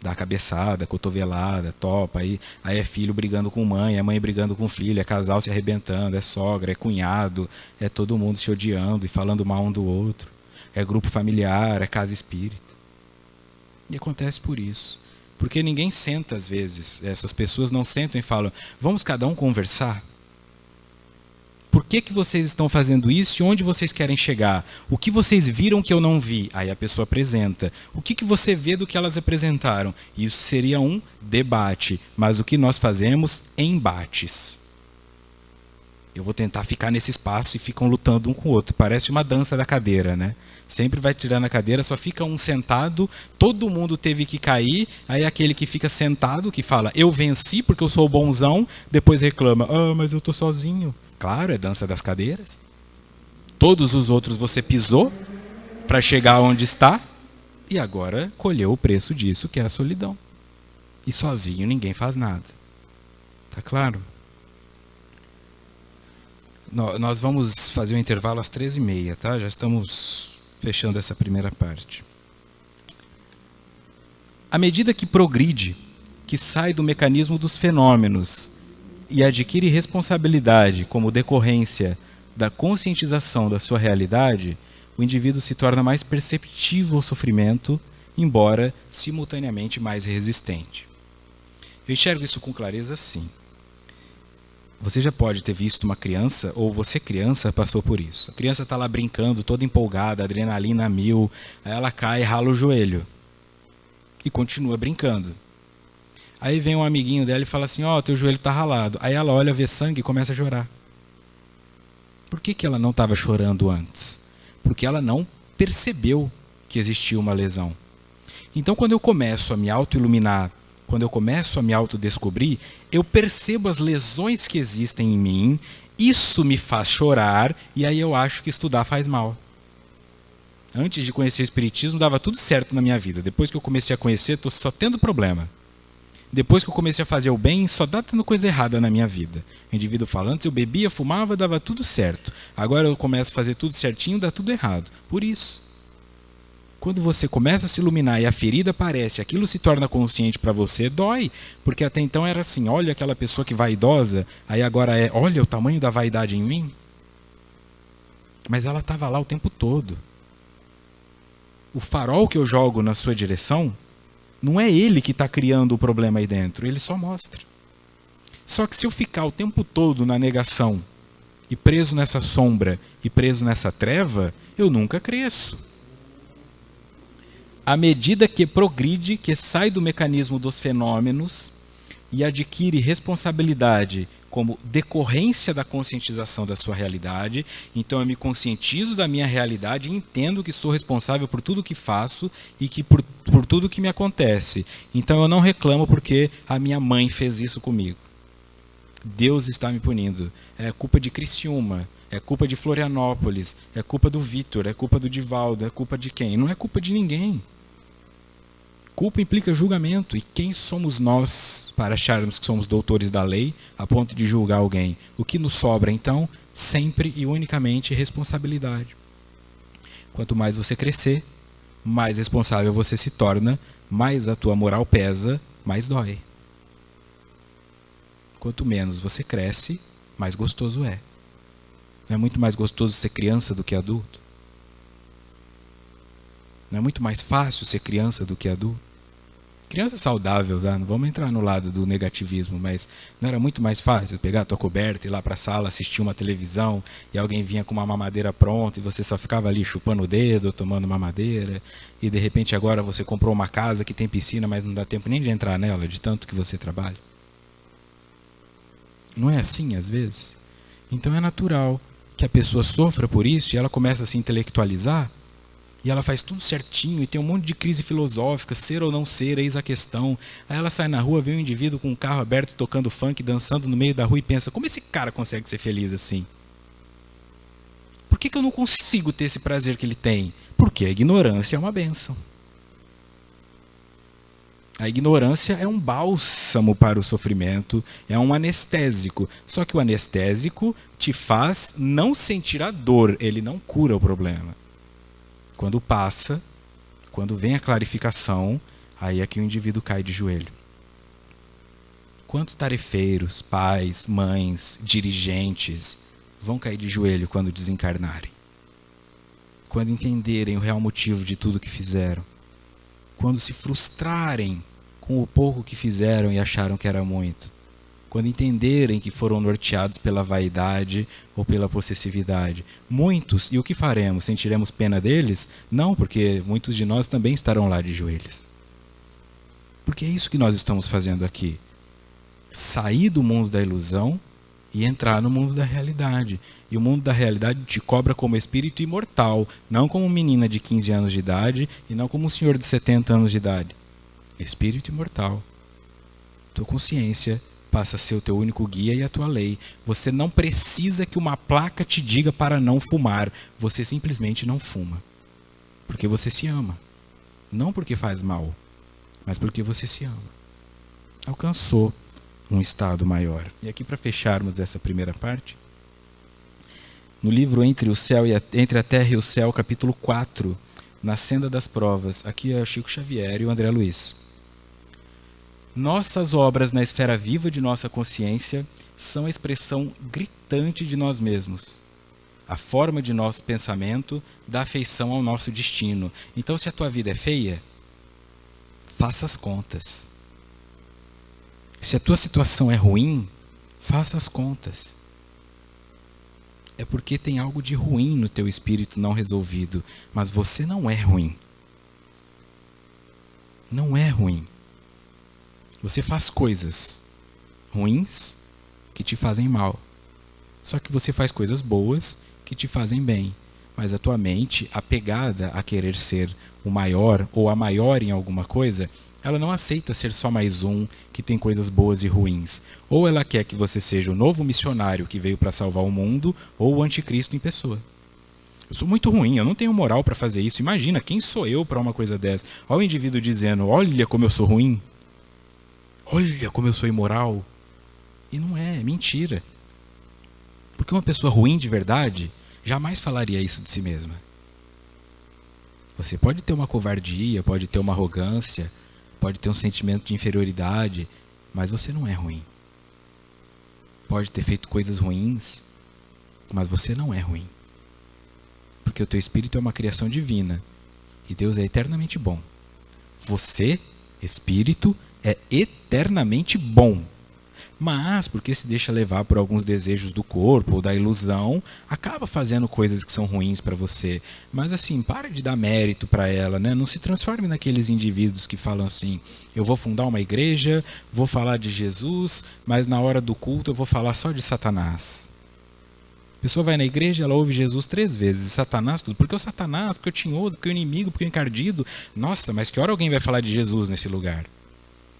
S1: Dá cabeçada, cotovelada, topa, aí é filho brigando com mãe, é mãe brigando com filho, é casal se arrebentando, é sogra, é cunhado, é todo mundo se odiando e falando mal um do outro, é grupo familiar, é casa espírita. E acontece por isso. Porque ninguém senta às vezes, essas pessoas não sentam e falam, vamos cada um conversar? Por que vocês estão fazendo isso e onde vocês querem chegar? O que vocês viram que eu não vi? Aí a pessoa apresenta. O que você vê do que elas apresentaram? Isso seria um debate. Mas o que nós fazemos? Embates. Eu vou tentar ficar nesse espaço e ficam lutando um com o outro. Parece uma dança da cadeira, né? Sempre vai tirando a cadeira, só fica um sentado, todo mundo teve que cair, aí aquele que fica sentado, que fala, eu venci porque eu sou o bonzão, depois reclama, mas eu tô sozinho. Claro, é dança das cadeiras. Todos os outros você pisou para chegar onde está e agora colheu o preço disso, que é a solidão. E sozinho ninguém faz nada. Tá claro? Nós vamos fazer um intervalo às 13h30, tá? Já estamos fechando essa primeira parte. À medida que progride, que sai do mecanismo dos fenômenos e adquire responsabilidade como decorrência da conscientização da sua realidade, o indivíduo se torna mais perceptivo ao sofrimento, embora simultaneamente mais resistente. Eu enxergo isso com clareza assim. Você já pode ter visto uma criança, ou você criança passou por isso. A criança está lá brincando, toda empolgada, adrenalina a 1000, aí ela cai e rala o joelho. E continua brincando. Aí vem um amiguinho dela e fala assim, teu joelho está ralado. Aí ela olha, vê sangue e começa a chorar. Por que ela não estava chorando antes? Porque ela não percebeu que existia uma lesão. Então quando eu começo a me auto-iluminar, quando eu começo a me autodescobrir, eu percebo as lesões que existem em mim, isso me faz chorar, e aí eu acho que estudar faz mal. Antes de conhecer o Espiritismo, dava tudo certo na minha vida. Depois que eu comecei a conhecer, estou só tendo problema. Depois que eu comecei a fazer o bem, só dá tendo coisa errada na minha vida. O indivíduo fala, antes eu bebia, fumava, dava tudo certo. Agora eu começo a fazer tudo certinho, dá tudo errado. Por isso. Quando você começa a se iluminar e a ferida aparece, aquilo se torna consciente para você, dói. Porque até então era assim, olha aquela pessoa que vaidosa, aí agora é, olha o tamanho da vaidade em mim. Mas ela estava lá o tempo todo. O farol que eu jogo na sua direção, não é ele que está criando o problema aí dentro, ele só mostra. Só que se eu ficar o tempo todo na negação, e preso nessa sombra, e preso nessa treva, eu nunca cresço. À medida que progride, que sai do mecanismo dos fenômenos e adquire responsabilidade como decorrência da conscientização da sua realidade, então eu me conscientizo da minha realidade e entendo que sou responsável por tudo que faço e que por tudo que me acontece. Então eu não reclamo porque a minha mãe fez isso comigo. Deus está me punindo. É culpa de Criciúma, é culpa de Florianópolis, é culpa do Vitor, é culpa do Divaldo, é culpa de quem? Não é culpa de ninguém. Culpa implica julgamento, e quem somos nós para acharmos que somos doutores da lei a ponto de julgar alguém? O que nos sobra, então, sempre e unicamente responsabilidade. Quanto mais você crescer, mais responsável você se torna, mais a tua moral pesa, mais dói. Quanto menos você cresce, mais gostoso é. Não é muito mais gostoso ser criança do que adulto? Não é muito mais fácil ser criança do que adulto? Criança saudável, tá? Não vamos entrar no lado do negativismo, mas não era muito mais fácil pegar a tua coberta, ir lá para a sala, assistir uma televisão e alguém vinha com uma mamadeira pronta e você só ficava ali chupando o dedo, tomando mamadeira, e de repente agora você comprou uma casa que tem piscina, mas não dá tempo nem de entrar nela, de tanto que você trabalha? Não é assim às vezes? Então é natural que a pessoa sofra por isso e ela começa a se intelectualizar, e ela faz tudo certinho, e tem um monte de crise filosófica, ser ou não ser, eis a questão. Aí ela sai na rua, vê um indivíduo com um carro aberto, tocando funk, dançando no meio da rua, e pensa, como esse cara consegue ser feliz assim? Por que eu não consigo ter esse prazer que ele tem? Porque a ignorância é uma bênção. A ignorância é um bálsamo para o sofrimento, é um anestésico. Só que o anestésico te faz não sentir a dor, ele não cura o problema. Quando passa, quando vem a clarificação, aí é que o indivíduo cai de joelho. Quantos tarefeiros, pais, mães, dirigentes vão cair de joelho quando desencarnarem? Quando entenderem o real motivo de tudo que fizeram? Quando se frustrarem com o pouco que fizeram e acharam que era muito? quando entenderem que foram norteados pela vaidade ou pela possessividade. Muitos, e o que faremos? Sentiremos pena deles? Não, porque muitos de nós também estarão lá de joelhos. Porque é isso que nós estamos fazendo aqui. Sair do mundo da ilusão e entrar no mundo da realidade. E o mundo da realidade te cobra como espírito imortal, não como menina de 15 anos de idade e não como um senhor de 70 anos de idade. Espírito imortal. Tua consciência passa a ser o teu único guia e a tua lei. Você não precisa que uma placa te diga para não fumar. Você simplesmente não fuma. Porque você se ama. Não porque faz mal, mas porque você se ama. Alcançou um estado maior. E aqui, para fecharmos essa primeira parte, no livro Entre a Terra e o Céu, capítulo 4, na Senda das Provas, aqui é o Chico Xavier e o André Luiz. Nossas obras na esfera viva de nossa consciência são a expressão gritante de nós mesmos. A forma de nosso pensamento dá afeição ao nosso destino. Então, se a tua vida é feia, faça as contas. Se a tua situação é ruim, faça as contas. É porque tem algo de ruim no teu espírito não resolvido, mas você não é ruim. Não é ruim. Você faz coisas ruins que te fazem mal. Só que você faz coisas boas que te fazem bem. Mas a tua mente, apegada a querer ser o maior ou a maior em alguma coisa, ela não aceita ser só mais um que tem coisas boas e ruins. Ou ela quer que você seja o novo missionário que veio para salvar o mundo, ou o anticristo em pessoa. Eu sou muito ruim, eu não tenho moral para fazer isso. Imagina, quem sou eu para uma coisa dessa? Olha o indivíduo dizendo, olha como eu sou ruim. Olha como eu sou imoral. E não é mentira. Porque uma pessoa ruim de verdade jamais falaria isso de si mesma. Você pode ter uma covardia, pode ter uma arrogância, pode ter um sentimento de inferioridade, mas você não é ruim. Pode ter feito coisas ruins, mas você não é ruim. Porque o teu espírito é uma criação divina e Deus é eternamente bom. Você, espírito, é eternamente bom. Mas, porque se deixa levar por alguns desejos do corpo ou da ilusão, acaba fazendo coisas que são ruins para você. Mas assim, para de dar mérito para ela, né? Não se transforme naqueles indivíduos que falam assim, eu vou fundar uma igreja, vou falar de Jesus, mas na hora do culto eu vou falar só de Satanás. A pessoa vai na igreja, ela ouve Jesus 3 vezes, e Satanás tudo. Porque o Satanás, porque o tinhoso, porque o inimigo, porque o encardido. Nossa, mas que hora alguém vai falar de Jesus nesse lugar?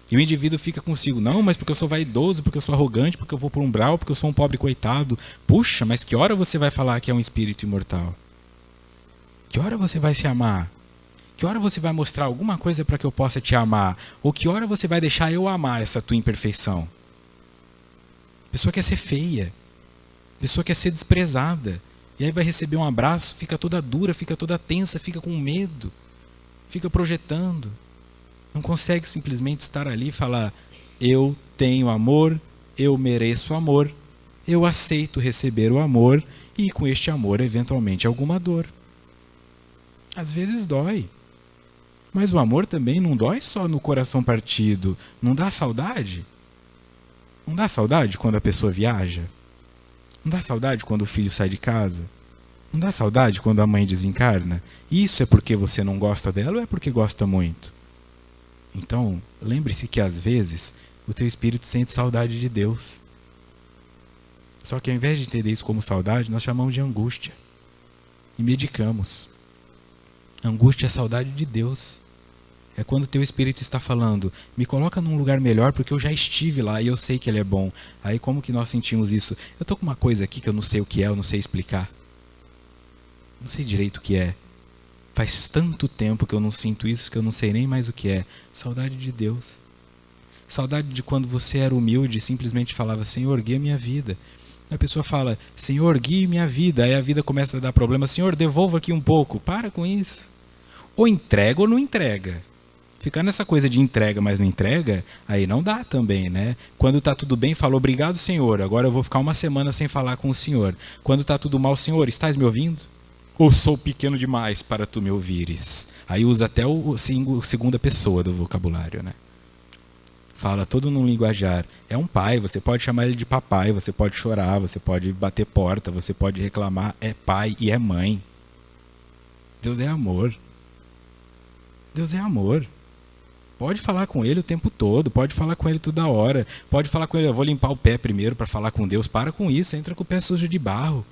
S1: E o indivíduo fica consigo, não, mas porque eu sou vaidoso, porque eu sou arrogante, porque eu vou para um umbral, porque eu sou um pobre coitado. Puxa, mas que hora você vai falar que é um espírito imortal? Que hora você vai se amar? Que hora você vai mostrar alguma coisa para que eu possa te amar? Ou que hora você vai deixar eu amar essa tua imperfeição? A pessoa quer ser feia. A pessoa quer ser desprezada. E aí vai receber um abraço, fica toda dura, fica toda tensa, fica com medo. Fica projetando. Não consegue simplesmente estar ali e falar, eu tenho amor, eu mereço amor, eu aceito receber o amor e com este amor, eventualmente, alguma dor. Às vezes dói. Mas o amor também não dói só no coração partido. Não dá saudade? Não dá saudade quando a pessoa viaja? Não dá saudade quando o filho sai de casa? Não dá saudade quando a mãe desencarna? Isso é porque você não gosta dela ou é porque gosta muito? Então, lembre-se que às vezes o teu espírito sente saudade de Deus. Só que ao invés de entender isso como saudade, nós chamamos de angústia. E medicamos. Angústia é saudade de Deus. É quando o teu espírito está falando, me coloca num lugar melhor porque eu já estive lá e eu sei que ele é bom. Aí como que nós sentimos isso? Eu estou com uma coisa aqui que eu não sei o que é, eu não sei explicar. Não sei direito o que é. Faz tanto tempo que eu não sinto isso que eu não sei nem mais o que é. Saudade de Deus. Saudade de quando você era humilde e simplesmente falava, Senhor, guia minha vida. A pessoa fala, Senhor, guie minha vida. Aí a vida começa a dar problema. Senhor, devolva aqui um pouco. Para com isso. Ou entrega ou não entrega. Ficar nessa coisa de entrega, mas não entrega, aí não dá também, né? Quando está tudo bem, fala, obrigado, Senhor. Agora eu vou ficar uma semana sem falar com o Senhor. Quando está tudo mal, Senhor, estás me ouvindo? Ou sou pequeno demais para tu me ouvires? Aí usa até a segunda pessoa do vocabulário, né? fala todo num linguajar. É um pai, você pode chamar ele de papai, você pode chorar, você pode bater porta, você pode reclamar. É pai e é mãe. Deus é amor. Deus é amor. Pode falar com ele o tempo todo, pode falar com ele toda hora, pode falar com ele, eu vou limpar o pé primeiro para falar com Deus. Para com isso, entra com o pé sujo de barro.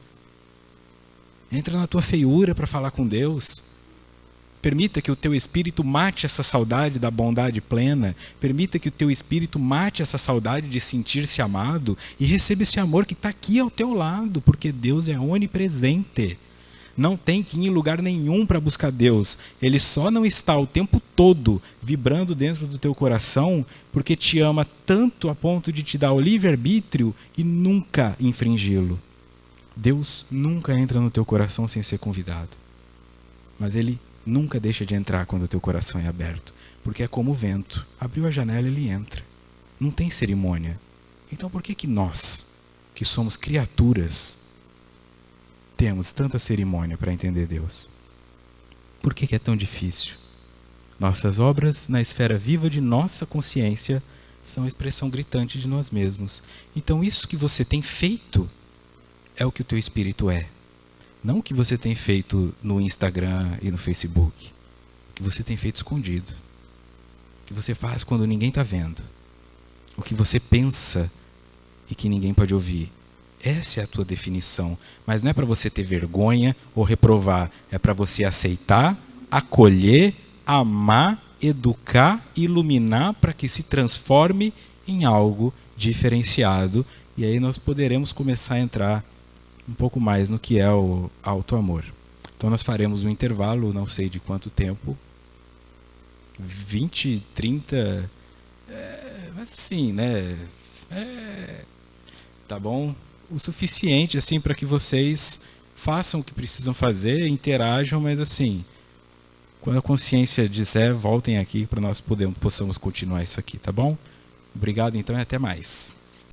S1: Entra na tua feiura para falar com Deus. Permita que o teu espírito mate essa saudade da bondade plena. Permita que o teu espírito mate essa saudade de sentir-se amado e receba esse amor que está aqui ao teu lado, porque Deus é onipresente. Não tem que ir em lugar nenhum para buscar Deus. Ele só não está o tempo todo vibrando dentro do teu coração porque te ama tanto a ponto de te dar o livre-arbítrio e nunca infringi-lo. Deus nunca entra no teu coração sem ser convidado. Mas Ele nunca deixa de entrar quando o teu coração é aberto. Porque é como o vento. Abriu a janela, Ele entra. Não tem cerimônia. Então por que nós, que somos criaturas, temos tanta cerimônia para entender Deus? Por que é tão difícil? Nossas obras, na esfera viva de nossa consciência, são a expressão gritante de nós mesmos. Então isso que você tem feito é o que o teu espírito é. Não o que você tem feito no Instagram e no Facebook. O que você tem feito escondido. O que você faz quando ninguém está vendo. O que você pensa e que ninguém pode ouvir. Essa é a tua definição. Mas não é para você ter vergonha ou reprovar. É para você aceitar, acolher, amar, educar, iluminar para que se transforme em algo diferenciado. E aí nós poderemos começar a entrar um pouco mais no que é o auto-amor. Então nós faremos um intervalo, não sei de quanto tempo. 20, 30... mas assim, né? Tá bom? O suficiente assim para que vocês façam o que precisam fazer, interajam, mas assim, quando a consciência disser, voltem aqui para nós possamos continuar isso aqui, tá bom? Obrigado então e até mais.